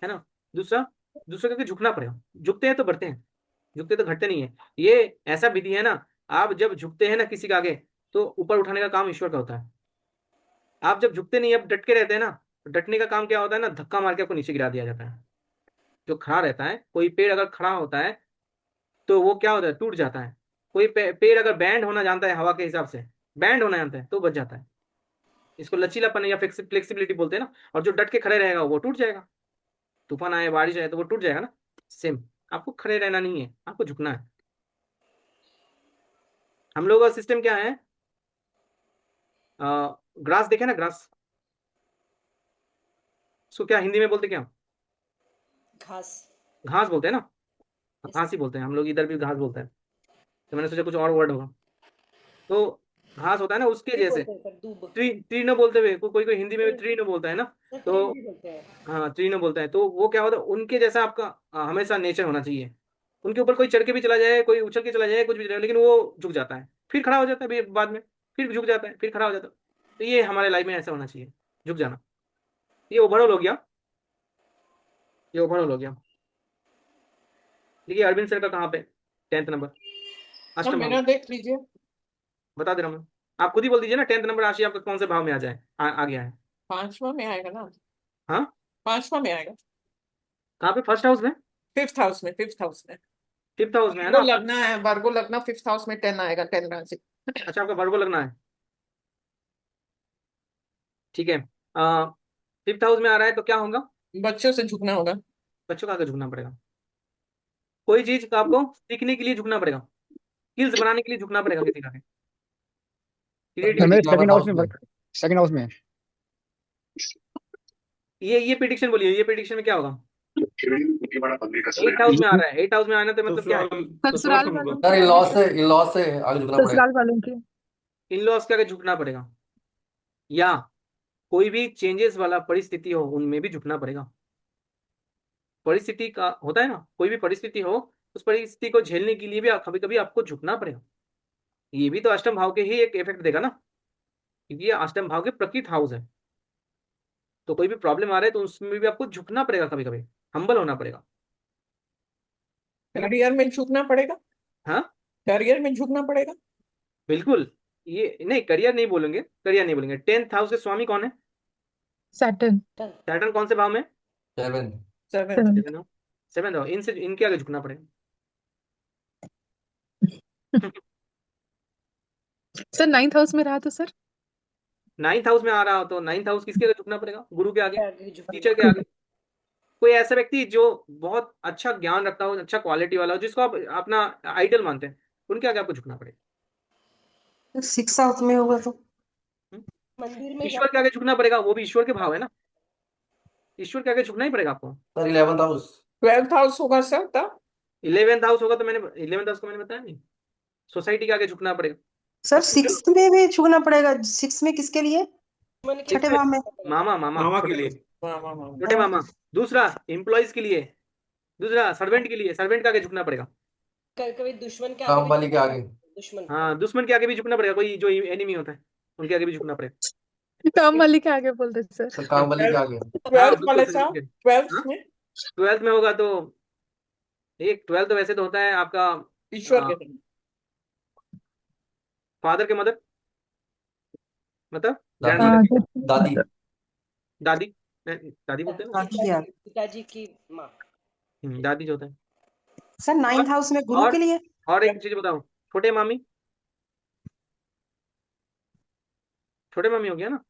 है ना। दूसरा, दूसरे के आगे झुकना पड़ेगा, झुकते हैं तो बढ़ते हैं, झुकते तो घटते नहीं है। ये ऐसा विधि है ना, आप जब झुकते हैं ना किसी के आगे, तो ऊपर उठाने का काम ईश्वर का होता है। आप जब झुकते नहीं, आप डट के रहते हैं ना, डटने का काम क्या होता है ना, धक्का मार के आपको नीचे गिरा दिया जाता है। जो खड़ा रहता है, कोई पेड़ अगर खड़ा होता है तो वो क्या होता है, टूट जाता है। कोई पेड़ अगर बैंड होना जानता है हवा के हिसाब से, बैंड होना जानता है तो बच जाता है। इसको लचीलापन या फ्लेक्सिबिलिटी बोलते हैं ना। और जो डट के खड़े रहेगा वो टूट जाएगा। तूफान आए, बारिश आए तो वो टूट जाएगा ना। सेम, आपको खड़े रहना नहीं है, आपको झुकना है। हम लोग का सिस्टम क्या है, ग्रास देखे ना, ग्रास, उसको क्या हिंदी में बोलते क्या, घास। घास बोलते हैं ना। Yes, घास ही बोलते हैं हम लोग, इधर भी घास बोलते हैं। तो मैंने सोचा कुछ और वर्ड होगा। तो घास होता है ना, उसके ट्री जैसे। बोलते हैं सर, दूब। ट्री, ट्री न बोलते हुए कोई कोई हिंदी में भी ट्री न बोलता है ना। सर तो ट्री भी बोलते हैं। हाँ, ट्री न बोलता है। तो वो क्या होता है, उनके जैसा आपका हमेशा नेचर होना चाहिए। उनके ऊपर कोई चढ़ के भी चला जाए, कोई उछल के चला जाए, कुछ भी चला जाए, लेकिन वो झुक जाता है, फिर खड़ा हो जाता है बाद में, फिर झुक जाता है, फिर खड़ा हो जाता है। तो ये हमारे लाइफ में ऐसा होना चाहिए, झुक जाना। ये ओवरऑल हो गया, ये ओवरऑल हो गया। देखिए अरविंद सर का कहाँ पे 10th नंबर सर अष्टम भाव मेरा में। देख लीजिए। बता दे रहा हूँ मैं। आप खुद ही बोल दीजिए ना, 10th नंबर राशि आपका कौन से भाव में आ जाए, आ गया है। 5वां में आएगा ना। हाँ, 5वां में आएगा। कहाँ पे, फर्स्ट हाउस में, 5th हाउस में, 5th हाउस में। फिफ्थ हाउस में है वर्गो ना आपका? लगना है, वर्गो लगना, 5th हाउस में 10 आएगा, 10 राशि। अच्छा, आपका वर्गो लगना है, ठीक है। फिफ्थ हाउस में आ रहा है तो क्या होगा, बच्चों से झुकना होगा। बच्चों का आगे झुकना पड़ेगा। कोई चीज का आपको सीखने के लिए झुकना पड़ेगा, स्किल्स बनाने के लिए झुकना पड़ेगा किसी का, सर क्रिएटिविटी। मेरे 11th हाउस में। सेकंड हाउस में है। ये प्रिडिक्शन बोलिए, ये प्रिडिक्शन में क्या होगा। 8th हाउस में आ रहा है, 8th हाउस में आना तो मतलब क्या है, ससुराल, ससुराल ससुराल का वालों मतलब। की सर आगे इन लॉस से आगे झुकना पड़ेगा। ससुराल वालों की। इन लॉस के आगे झुकना पड़ेगा, या कोई भी चेंजेस वाला परिस्थिति हो उनमें भी झुकना पड़ेगा। परिस्थिति का होता है ना, कोई भी परिस्थिति हो, उस परिस्थिति को झेलने के लिए भी कभी कभी आपको झुकना पड़ेगा। ये भी तो अष्टम भाव के ही एक इफेक्ट देगा ना, क्योंकि ये अष्टम भाव के प्रकृत हाउस है। तो कोई भी प्रॉब्लम आ रहा है तो उसमें भी आपको झुकना पड़ेगा, कभी कभी हम्बल होना पड़ेगा। करियर में झुकना पड़ेगा। हाँ, करियर में झुकना पड़ेगा। बिल्कुल। ये नहीं, करियर नहीं बोलेंगे, करियर नहीं बोलेंगे। 10th हाउस के स्वामी कौन है, सैटर्न। सैटर्न कौन से भाव में, 7। 7th। 7। 7th house. इनसे, इनके आगे झुकना पड़ेगा। सर 9th हाउस में रहा तो सर। 9th हाउस में आ रहा हो तो 9th हाउस किसके आगे झुकना पड़ेगा, गुरु के आगे, आगे टीचर के झुकना। आगे। कोई ऐसा व्यक्ति जो बहुत अच्छा ज्ञान रखता हो, अच्छा क्वालिटी वाला हो, जिसको आप अपना आइडल मानते हैं, उनके आगे आपको झुकना पड़ेगा। 6 हाउस में होगा तो। हम्म? मंदिर में ईश्वर के आगे झुकना पड़ेगा, वो भी ईश्वर के भाव है ना, ईश्वर के आगे झुकना ही पड़ेगा आपको। Sir 11th house. 12th house होगा सर तब। 11th हाउस होगा तो मैंने 11th हाउस को मैंने बताया नहीं, सोसाइटी के आगे झुकना पड़ेगा। सर 6 में भी झुकना पड़ेगा। 6 में किसके लिए? दुश्मन के छठे इसमें भाव में। मामा, मामा, मामा के छोटे लिए। वाह वाह वाह। छोटे मामा। दूसरा एम्प्लॉयज के लिए, दूसरा सर्वेंट के लिए, सर्वेंट के आगे झुकना पड़ेगा। कभी दुश्मन के आगे काम भी वाली के झुकना आगे। पड़ेगा। दुश्मन के हाँ, दुश्मन के आगे भी झुकना पड़ेगा, कोई जो एनिमी होता है उनके आगे भी झुकना पड़ेगा। काम वाली के आगे बोलते सर। सर काम वाली के आगे। हाँ 12th बिल्कुल वाले सही साहब, है। 12th हाँ, में 12th में होगा तो, एक 12th वैसे तो होता है आपका ईश्वर के साथ। फादर के मदर, मतलब ग्रैंड दादी। मदर, दादी। दादी, दादी बोलते हैं ना। दादी के आगे। पिताजी की माँ। दादी जो होता है। सर और 9th हाउस में गुरु के और लिए। और एक चीज बताओ, छोटे मामी, छोटे मामी हो गया ना।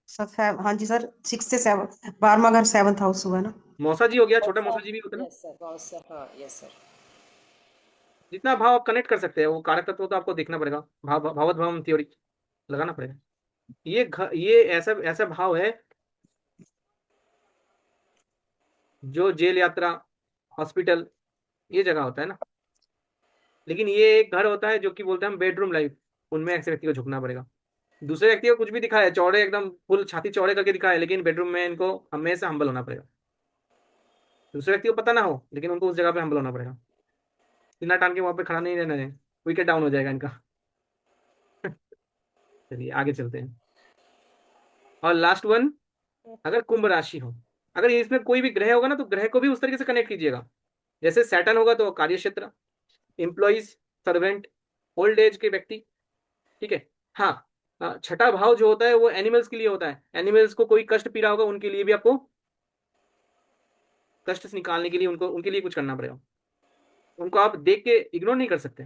सर हाँ जी सर, 6 से 7, 12वां घर 7th हाउस हुआ ना। मौसा जी हो गया, छोटा मौसा जी भी होता है ना। यस सर, बहुत सर, हाँ यस सर। जितना भाव आप कनेक्ट कर सकते हैं वो कारक तत्व तो आपको देखना पड़ेगा, भावत भाव थ्योरी लगाना पड़ेगा। ये ऐसा ऐसा भाव है जो जेल यात्रा, हॉस्पिटल, ये जगह होता है ना। लेकिन ये एक घर होता है जो कि बोलते हैं हम बेडरूम लाइफ, उनमें ऐसे व्यक्ति को झुकना पड़ेगा। दूसरे व्यक्ति को कुछ भी दिखाया, चौड़े एकदम फुल छाती चौड़े करके दिखाया, लेकिन बेडरूम में इनको हमेशा हम्बल होना पड़ेगा। दूसरे व्यक्ति को पता ना हो, लेकिन उनको उस जगह पे हम्बल होना पड़ेगा। सीना टान के वहां पे खड़ा नहीं रहना है, विकेट डाउन हो जाएगा इनका। चलिए आगे चलते हैं। और लास्ट वन, अगर कुंभ राशि हो, अगर इसमें कोई भी ग्रह होगा ना, तो ग्रह को भी उस तरीके से कनेक्ट कीजिएगा। जैसे सैटर्न होगा तो कार्य क्षेत्र, एम्प्लॉइज, सर्वेंट, ओल्ड एज के व्यक्ति, ठीक है। हाँ, छठा भाव जो होता है वो एनिमल्स के लिए होता है। एनिमल्स को कोई कष्ट पी रहा होगा, उनके लिए भी आपको कष्ट से निकालने के लिए उनको, उनके लिए कुछ करना पड़ेगा। उनको आप देख के इग्नोर नहीं कर सकते,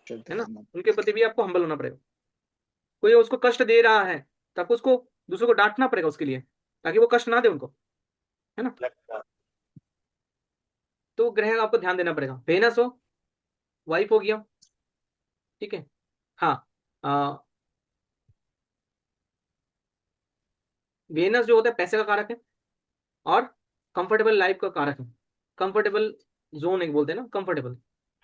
है ना। उनके प्रति भी आपको हम्बल होना पड़ेगा। कोई उसको कष्ट दे रहा है तो आपको उसको दूसरों को डांटना पड़ेगा उसके लिए, ताकि वो कष्ट ना दे उनको, है ना। तो ग्रह आपको ध्यान देना पड़ेगा। वेनस हो, वाइफ हो गया, ठीक है। हाँ, वेनस जो होता है पैसे का कारक है और कंफर्टेबल लाइफ का कारक है। कंफर्टेबल जोन एक बोलते हैं ना, कंफर्टेबल,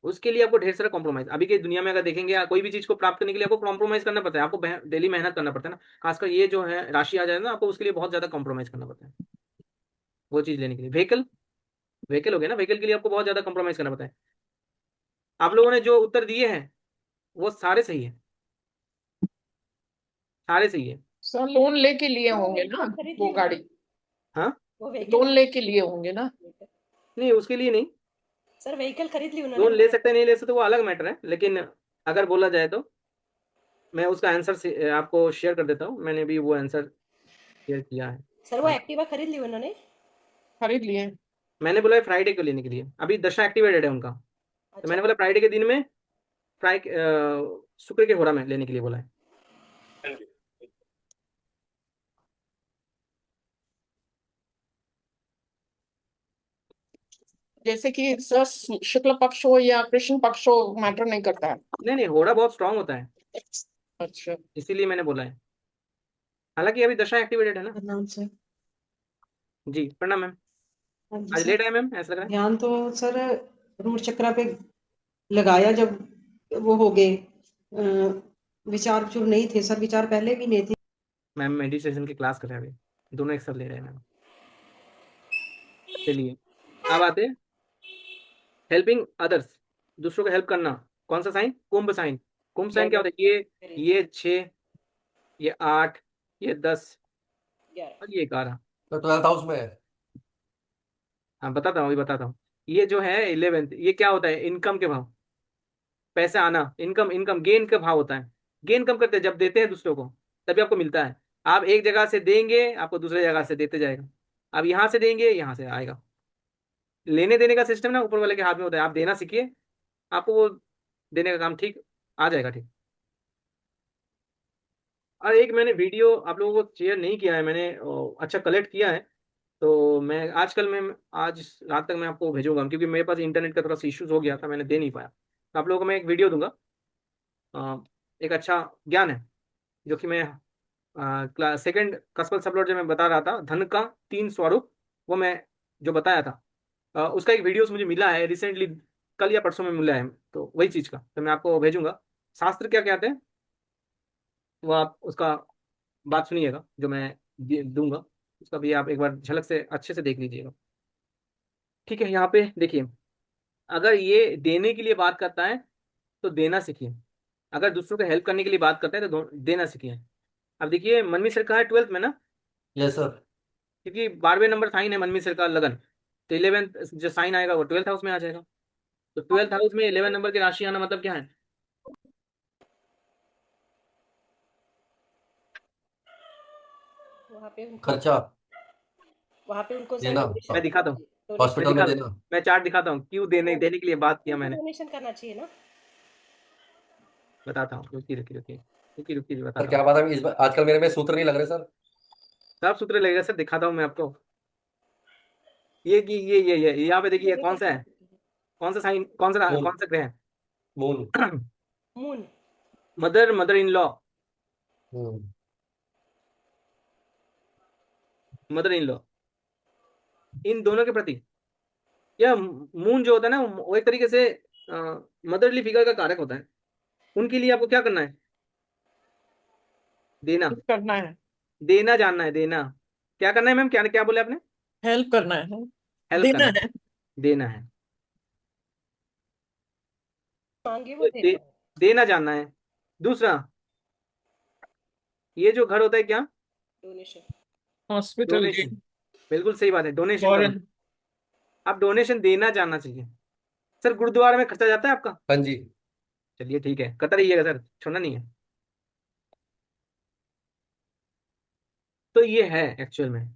उसके लिए आपको ढेर सारा कॉम्प्रोमाइज, अभी की दुनिया में अगर देखेंगे कोई भी चीज को प्राप्त करने के लिए आपको कॉम्प्रोमाइज करना पड़ता है, आपको डेली मेहनत करना पड़ता है ना। खासकर ये जो है राशि आ जाए ना, आपको उसके लिए बहुत ज्यादा कॉम्प्रोमाइज करना पड़ता है वो चीज लेने के लिए। व्हीकल, व्हीकल हो गया ना, व्हीकल के लिए आपको बहुत ज्यादा कॉम्प्रोमाइज करना पड़ता है। आप लोगों ने जो उत्तर दिए हैं वो सारे सही है, सारे सही है। सर लोन लेके लिए हाँ, होंगे ना व्हीकल खरीद वो ली गाड़ी, हाँ, वो व्हीकल लोन लेके लिए होंगे ना। नहीं उसके लिए नहीं, सर व्हीकल खरीद ली उन्होंने। लोन ले सकते नहीं ले सकते वो अलग मैटर है, लेकिन अगर बोला जाए तो मैं उसका आंसर आपको शेयर कर देता हूँ। मैंने भी वो आंसर शेयर किया है। सर वो एक्टिवा खरीद ली उन्होंने। खरीद लिए। मैंने बोला फ्राइडे को लेने के लिए, अभी दशा एक्टिवेटेड है उनका, तो अच्छा, मैंने बोला फ्राइडे के दिन में, शुक्र के होरा में लेने के लिए बोला है। जैसे कि सर शुक्ल पक्ष हो या कृष्ण पक्ष हो मैटर नहीं करता है। नहीं नहीं, होरा बहुत स्ट्रांग होता है, अच्छा, इसीलिए मैंने बोला है। हालांकि अभी दशा एक्टिवेटेड है ना। प्रणाम सर। जी प्रणाम मैम। हाँ जी आज सर। लेट है मैम, ऐसा लग रहा है। ध्यान तो सर रूट चक्रा पे लगाया जब वो हो गए, विचार जो नहीं थे सर, विचार पहले भी नहीं थे। मैम मेडिटेशन की क्लास कर रहे हैं अभी, दोनों एक साथ ले रहे हैं मैम। चलिए अब आते हैं हेल्पिंग अदर्स, दूसरों को हेल्प करना। कौन सा साइन? कुंभ साइन। कुंभ साइन क्या होता है? ये 6, ये 8, ये 10 11। और ये 11। तो 12th हाउस में है। हाँ बताता हूँ, अभी बताता हूँ। ये जो है 11th, ये क्या होता है? इनकम के भाव, पैसे आना, इनकम, इनकम गेन का भाव होता है। गेन कब करते हैं? जब देते हैं दूसरों को, तभी आपको मिलता है। आप एक जगह से देंगे, आपको दूसरे जगह से देते जाएगा। आप यहाँ से देंगे, यहाँ से आएगा। लेने देने का सिस्टम ना ऊपर वाले के हाथ में होता है, आप देना सीखिए, आपको वो देने का काम ठीक आ जाएगा, ठीक। और एक मैंने वीडियो आप लोगों को शेयर नहीं किया है मैंने, अच्छा कलेक्ट किया है, तो मैं आजकल मैं आज रात तक मैं आपको भेजूंगा, क्योंकि मेरे पास इंटरनेट का थोड़ा सा इश्यूज हो गया था, मैंने दे नहीं पाया। तो आप लोगों को मैं एक वीडियो दूंगा, एक अच्छा ज्ञान है जो कि मैं क्लास सेकंड कस्बल सबलॉट जो मैं बता रहा था, धन का 3 स्वरूप, वो मैं जो बताया था, उसका एक वीडियोस मुझे मिला है रिसेंटली, कल या परसों में मिला है, तो वही चीज का तो मैं आपको भेजूंगा। शास्त्र क्या कहते हैं वो आप उसका बात सुनिएगा जो मैं दूंगा, उसका भी आप एक बार झलक से अच्छे से देख लीजिएगा। ठीक है, यहाँ पे देखिए, अगर ये देने के लिए बात करता है तो देना सीखिए, अगर दूसरों को हेल्प करने के लिए बात करता है तो देना सीखिए। अब देखिए मनवी सर का है 12th में ना, यस सर। क्योंकि 12वें नंबर साइन है मनवी सर का लगन, तो 11th जो साइन आएगा वो 12th हाउस में आ जाएगा। तो 12th हाउस में 11 नंबर की राशि आना मतलब क्या है? वहाँ पे उनको खर्चा वहाँ पे उनको सर देना, डोनेशन मैं करना दिखाता हूँ, चाहिए, मैं डोनेशन हॉस्पिटल में दिखाता हूँ, देना। मैं चार्ट दिखाता हूँ क्यों देने देने के लिए बात किया उनको मैंने। डोनेशन करना चाहिए ना। बताता हूँ, रुकी रुकी रुकी रुकी रुकी सर बताता क्या हूँ। बात है, इस बार आजकल मेरे में सूत्र नहीं लग रहे सर। साफ सुथरे लगेगा सर, दिखाता हूँ मैं आपको। ये कि ये यहाँ पे देखिए कौन सा है, कौन सा साइन, मून। कौन सा ग्रह है? Moon. Moon. Mother in law, hmm. Mother in law, इन दोनों के प्रति यह मून जो होता है ना, वो एक तरीके से मदरली फिगर का कारक होता है। उनके लिए आपको क्या करना है? देना, करना है, देना जानना है, देना। क्या करना है मैम, क्या क्या बोले आपने? हेल्प करना है, हेल्प देना करना है, है। देना है। मांगे वो तो देना है। देना जानना है। दूसरा, ये जो घर होता है क्या? डोनेशन। हॉस्पिटल की। डोनेशन, बिल्कुल सही बात है, डोनेशन करो। फॉरेन। आप डोनेशन देना जानना चाहिए। सर गुरुद्वारा में खर्चा जाता है आपका? हाँ जी। चलिए ठीक है, कतर रहिएगा सर, छोड़ना नहीं है। तो ये है एक्चुअल में,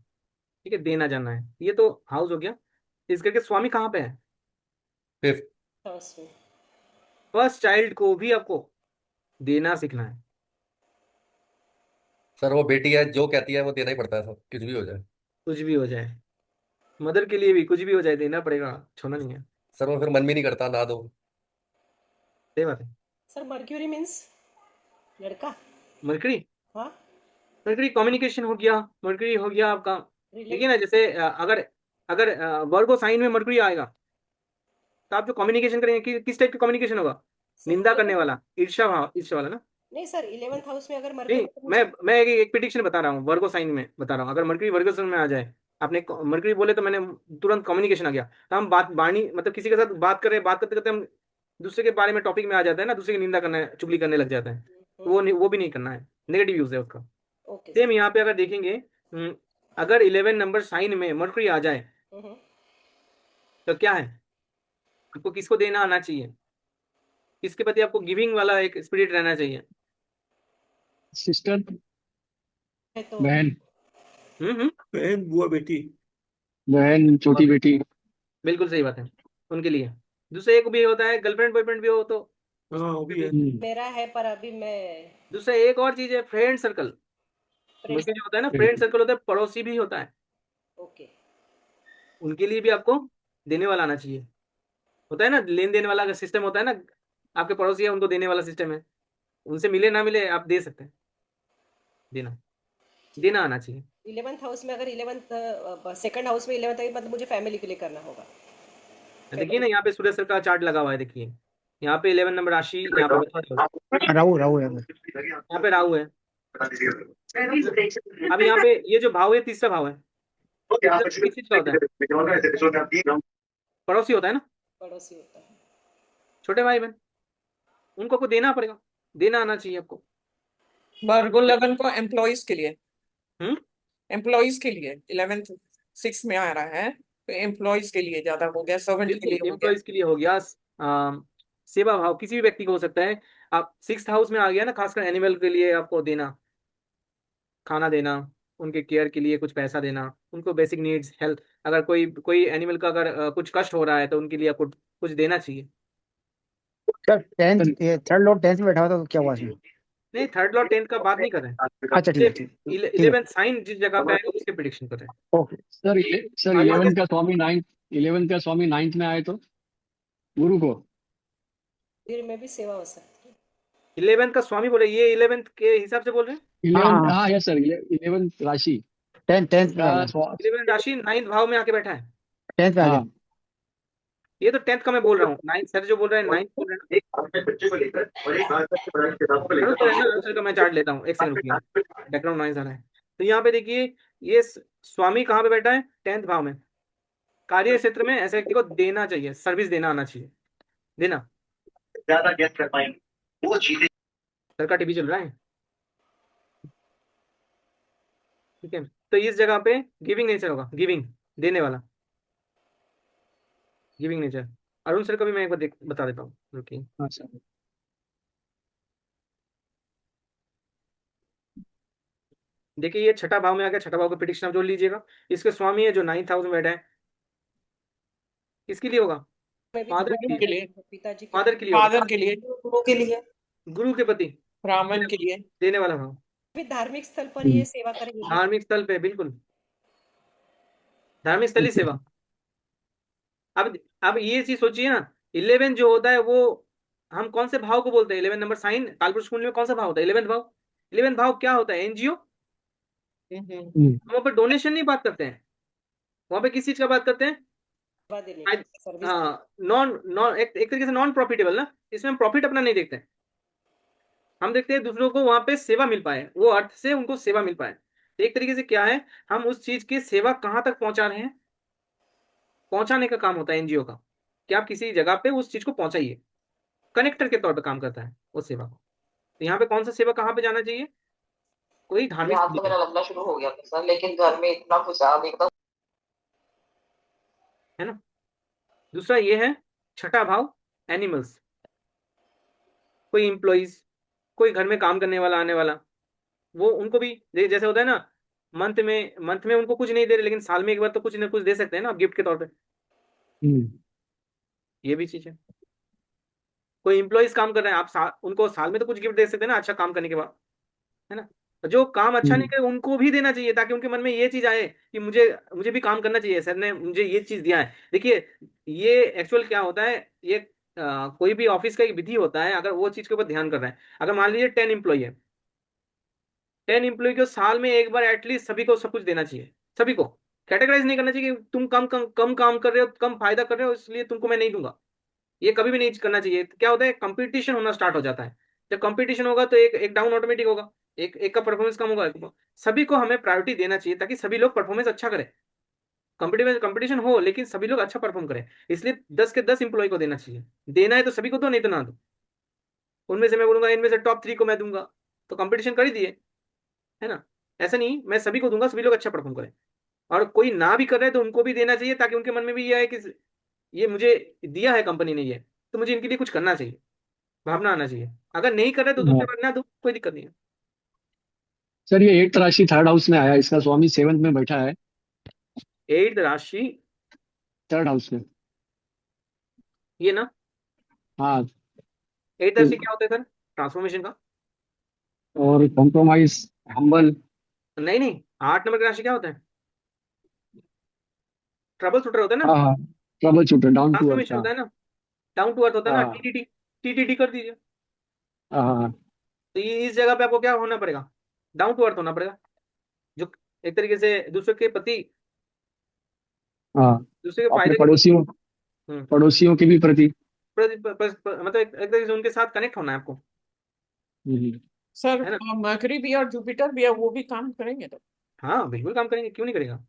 ठीक है, देना जानना है। ये तो हाउस हो गया। इस घर के स्वामी कहाँ पे है? 5th। हाउस में। फर्स्ट चाइल्ड को भी आपको देना सीखना है। सर वो बेटी है, जो कहती है वो देना ही पड़ता है सर, कुछ भी हो जाए। कुछ भी हो जाए, मदर के लिए भी कुछ भी हो जाए देना पड़ेगा, छोड़ना नहीं है। सर वो फिर मन भी नहीं करता ना दो। सही बात है। सर मर्क्यूरी मीन्स लड़का। मरकरी, हाँ, मरकरी कम्युनिकेशन हो गया, मरकरी हो गया आपका। देखिए रिलेट। ना, जैसे अगर अगर वर्गो साइन में मरकरी आएगा तो आप जो कम्युनिकेशन करेंगे किस टाइप का कम्युनिकेशन होगा? सर निंदा करने 11th, वाला, ईर्ष्या भाव, ईर्ष्या वाला ना। नहीं सर 11th हाउस में अगर नहीं, मरकरी तो मैं मुझे मैं एक प्रिडिक्शन बता रहा हूँ, वर्गो साइन में बता रहा हूँ। अगर मरकरी वर्गो साइन में आ जाए, आपने मरकरी बोले तो मैंने तुरंत कम्युनिकेशन आ गया, तो हम बात बाणी मतलब किसी के साथ बात कर रहे हैं, बात करते करते हम दूसरे के बारे में टॉपिक में आ जाते हैं ना, दूसरे की निंदा करना है, चुगली करने लग जाते हैं। तो वो भी नहीं करना है, नेगेटिव यूज है उसका। Okay same sir. यहाँ पे अगर देखेंगे, अगर 11 नंबर साइन में मरकरी आ जाए तो क्या है, आपको किसको देना आना चाहिए, किसके प्रति आपको गिविंग वाला एक स्पिरिट रहना चाहिए। सिस्टर, है तो बहन, हम्म। बहन, बुआ, बेटी। बहन, छोटी बेटी। बिल्कुल सही बात है, उनके लिए। दूसरा एक भी होता है, गर्लफ्रेंड बॉयफ्रेंड भी हो तो हाँ वो भी है। मेरा है, पर अभी मैं दूसरा एक और चीज है, फ्रेंड सर्कल। फ्रेंड्स। बल्कि जो होता है ना, फ्रेंड सर्कल होता है, पड़ोसी भी होता है, ओके। उनके लिए भी आपको देने वाला आना चाहिए। होता है ना, लेन देन वाला सिस्टम होता है ना, आपके पड़ोसी है उनको देने वाला सिस्टम है, उनसे मिले ना मिले आप दे सकते हैं, देना देना आना चाहिए। 11th हाउस में अगर 11th सेकंड हाउस में 11th आई, मतलब मुझे फैमिली के लिए करना होगा। देखिए ना, फैमिली। यहाँ पे सूर्य सर का चार्ट लगा हुआ है, देखिए यहाँ पे 11 नंबर राशि, यहाँ पे राहु राहु है। यहाँ पे राहु है। अब यहाँ पे ये जो भाव है, तीसरा भाव है, किस चीज का होता है? पड़ोसी होता है ना, पड़ोसी होता है। छोटे भाई बहन, उनको आपको देना पड़ेगा, देना आना चाहिए आपको। वर्गो 11 को एम्प्लॉयज के लिए, हम्म। एम्प्लॉयज के लिए 11th 6 में आ रहा है, तो एम्प्लॉयज के लिए ज्यादा हो गया, सर्वेंट के लिए बिल्कुल, हो गया। एम्प्लॉयज के लिए हो गया। सेवा भाव किसी भी व्यक्ति को हो सकता है। आप 6th हाउस में आ गया ना, खासकर एनिमल के लिए आपको देना, खाना देना, उनके केयर के लिए कुछ पैसा देना, उनको बेसिक नीड्स, हेल्थ। अगर कोई कोई एनिमल का अगर कुछ कष्ट हो रहा है तो उनके लिए आपको कुछ देना चाहिए। सर टेंथ, ये थर्ड लॉर्ड 10th में बैठा हुआ था तो क्या हुआ इसमें? नहीं, थर्ड लॉ 10th का बात नहीं कर रहे हैं, अच्छा ठीक है, ठीक ठीक है। 11th साइन जिस जगह पे आएगा उसके प्रिडिक्शन कर रहे हैं। ओके। सर सर आगे 11 का स्वामी 9th, 11 का स्वामी 9th में आए तो गुरु को। फिर में भी सेवा हो सकती है। 11th का स्वामी बोले, ये 11th के हिसाब से बोल रहे हैं। 11, हाँ यस सर, 11th राशि 10th में आ का गया, 11th राशि 9th भाव में आके बैठा है। 10th में आ गया। हाँ ये तो 10th का मैं बोल रहा हूँ, 9th सर जो बोल रहे हैं 9th बोल रहे हैं ना। सर का मैं चार्ट लेता हूँ, एक सेकंड रुकिए, बैकग्राउंड नॉइज आ रहा है। तो यहाँ पे देखिए, ये स्वामी कहाँ पे बैठा है? 10th भाव में। कार्य क्षेत्र में ऐसे व्यक्ति को देना चाहिए, सर्विस देना आना चाहिए, देना। ज्यादा गेस कर पाएंगे वो चीजें। सर का टीवी चल रहा है, ठीक है। तो इस जगह पे गिविंग नेचर होगा, गिविंग, देने वाला, गिविंग नेचर। अरुण सर का भी मैं एक बार बता देता हूँ, रुकिए। हाँ सर। देखिए ये छठा भाव में आ गया, छठा भाव का प्रिडिक्शन आप जोड़ लीजिएगा। इसके स्वामी है जो 9th हाउस में बैठा है, किसके लिए होगा? मैं भी फादर के गुरु लिए, के लिए, पिताजी के फादर लिए, के लिए होगा, फादर के लिए, गुरु के लिए। गुरु के प्रति, ब्राह्मण के लिए। देने वाला भाव, भी धार्मिक स्थल पर ये सेवा करेंगे। धार्मिक स्थल पे, बिल्कुल धार्मिक स्थल ही सेवा। अब ये चीज सोचिए ना, 11 जो होता है वो हम कौन से भाव को बोलते हैं? 11 नंबर साइन कालपुरुष कुंडली में कौन सा भाव होता है? 11th भाव। 11th भाव क्या होता है? एनजीओ। हम्म। वहां पर डोनेशन नहीं बात करते हैं, वहां पे किस चीज का बात करते हैं? सेवा देने की, सर्विस देने हाँ, नॉन नॉन एक तरीके से नॉन प्रॉफिटेबल ना, इसमें हम प्रॉफिट अपना नहीं देखते हैं, हम देखते हैं दूसरों को वहां पे सेवा मिल पाए, वो अर्थ से उनको सेवा मिल पाए। तो एक तरीके से क्या है, हम उस चीज की सेवा कहाँ तक पहुंचा रहे हैं, पहुंचाने का काम होता है एनजीओ का, कि आप किसी जगह पे उस चीज को पहुंचाइए, कनेक्टर के तौर पे काम करता है उस सेवा को। तो यहाँ पे कौन सा सेवा कहाँ पे जाना चाहिए? कोई धार्मिक याद स्थली तो पे, मेरा लगना शुरू हो गया था सर, लेकिन घर में इतना कुछ अब एकदम। है ना। दूसरा ये है छठा भाव, एनिमल्स, कोई इंप्लॉइज, कोई घर में काम करने वाला आने वाला, वो उनको भी जैसे होता है ना, मंथ में उनको कुछ नहीं दे रहे, लेकिन साल में एक बार तो कुछ ना कुछ दे सकते हैं ना आप, गिफ्ट के तौर पे। ये भी चीज है। कोई इंप्लॉइज काम कर रहे हैं, आप उनको साल में तो कुछ गिफ्ट दे सकते हैं ना, अच्छा काम करने के बाद, है ना। जो काम अच्छा नहीं करे उनको भी देना चाहिए, ताकि उनके मन में ये चीज आए कि मुझे मुझे भी काम करना चाहिए, सर ने मुझे ये चीज दिया है। देखिए, ये एक्चुअल क्या होता है, ये कोई भी ऑफिस का एक विधि होता है, अगर वो चीज के ऊपर ध्यान कर रहे हैं। अगर मान लीजिए 10 एम्प्लॉय है, 10 एम्प्लॉय को साल में एक बार एटलीस्ट सभी को सब कुछ देना चाहिए। सभी को कैटेगराइज नहीं करना चाहिए कि तुम कम काम कर रहे हो, कम फायदा कर रहे हो, इसलिए तुमको मैं नहीं दूंगा। ये कभी भी नहीं करना चाहिए। क्या होता है, कंपटीशन होना स्टार्ट हो जाता है। जब कंपटीशन होगा तो एक एक डाउन ऑटोमेटिक होगा, एक का परफॉर्मेंस कम होगा। सभी को हमें प्रायोरिटी देना चाहिए, ताकि सभी लोग परफॉर्मेंस अच्छा करें। कंपटीशन हो लेकिन सभी लोग अच्छा परफॉर्म करें, इसलिए 10 के 10 एम्प्लॉय को देना चाहिए। देना है तो सभी को दो, नहीं तो ना दो। उनमें से मैं बोलूंगा इनमें से टॉप 3 को मैं दूंगा, तो कंपटीशन कर ही दिए, है ना। ऐसा नहीं मैं सभी को दूंगा, सभी लोग अच्छा परफॉर्म करें। और कोई ना भी कर रहे हैं तो उनको भी देना चाहिए, ताकि उनके मन में भी ये है कि ये मुझे दिया है कंपनी ने, ये तो मुझे इनके लिए कुछ करना चाहिए, भावना आना चाहिए। अगर नहीं कर रहे तो दूसरे बार ना दो, कोई दिक्कत नहीं है। सर ये 8th राशि 3rd हाउस में आया, इसका स्वामी 7th में बैठा है, 8th राशि 3rd हाउस में। ये ना, हाँ 8th राशि क्या होता है सर, ट्रांसफॉर्मेशन का। और कॉम्प्रोमाइज, हम्बल। नहीं नहीं, 8 नंबर की राशि क्या होता है, ट्रबल शूटर होता है ना, हाँ हाँ, trouble shooter, down to earth. Transformation हाँ होता है ना, डाउन टू अर्थ होता है ना, हाँ टीटीटी। टीटीटी कर दीजिए। हाँ हाँ तो ये इस जगह पे आपको क्या होना पड़ेगा, डाउन टू अर्थ होना पड़ेगा। जो एक तरीके से दूसरे के प्रति, हाँ, दूसरे के अपने फायदे के पड़ोसियों, हम्म, पड़ोसियों के भी प्रति। मतलब एक तरीके से उनके साथ कनेक्ट होना है आपको, हम्म, सर है ना। मरकरी भी और जुपिटर भी है, वो भी काम करेंगे तो। हाँ बिल्कुल काम करेंगे, क्यों नहीं करेगा।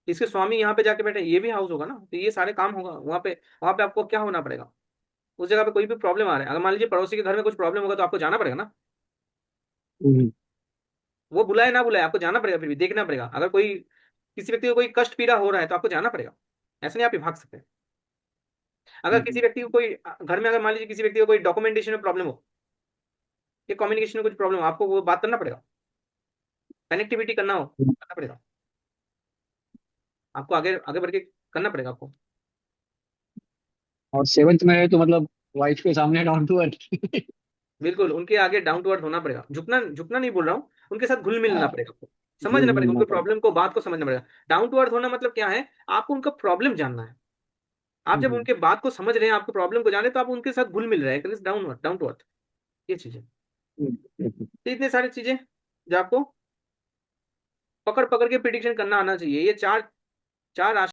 इसके स्वामी यहाँ पे जाके बैठे, ये भी हाउस होगा ना, तो ये सारे काम होगा वहाँ पे आपको क्या होना पड़ेगा। उस जगह पे कोई भी प्रॉब्लम आ रहा है, अगर मान लीजिए पड़ोसी के घर में कुछ प्रॉब्लम होगा तो आपको जाना पड़ेगा ना। हम्म, वो बुलाए ना बुलाए, आपको जाना पड़ेगा, फिर भी देखना पड़ेगा। अगर कोई किसी व्यक्ति को कोई कष्ट पीड़ा हो रहा है तो आपको जाना पड़ेगा, ऐसे नहीं आप भाग सकते। अगर किसी व्यक्ति को कोई घर में, अगर मान लीजिए किसी व्यक्ति को कोई डॉक्यूमेंटेशन में प्रॉब्लम हो या कम्युनिकेशन में कुछ प्रॉब्लम हो, आपको वो बात करना पड़ेगा, कनेक्टिविटी करना पड़ेगा आपको, आगे आगे बढ़ के करना पड़ेगा आपको। और 7th में है तो मतलब वाइफ के सामने डाउन टू अर्थ। बिल्कुल उनके आगे डाउन टू अर्थ होना पड़ेगा, झुकना झुकना नहीं बोल रहा हूँ, उनके साथ घुल मिलना पड़ेगा आपको, समझना पड़ेगा उनके प्रॉब्लम को, बात को समझना पड़ेगा। डाउन टू अर्थ होना मतलब क्या है, आपको उनका प्रॉब्लम जानना है। आप जब उनके बात को समझ रहे हैं, आपको प्रॉब्लम को जाने, तो आप उनके साथ घुल मिल रहे हैं, डाउन टू अर्थ, ये चीजें। तो इतने सारी चीजें जो आपको पकड़ पकड़ के प्रिडिक्शन करना आना चाहिए। ये चार चार राशि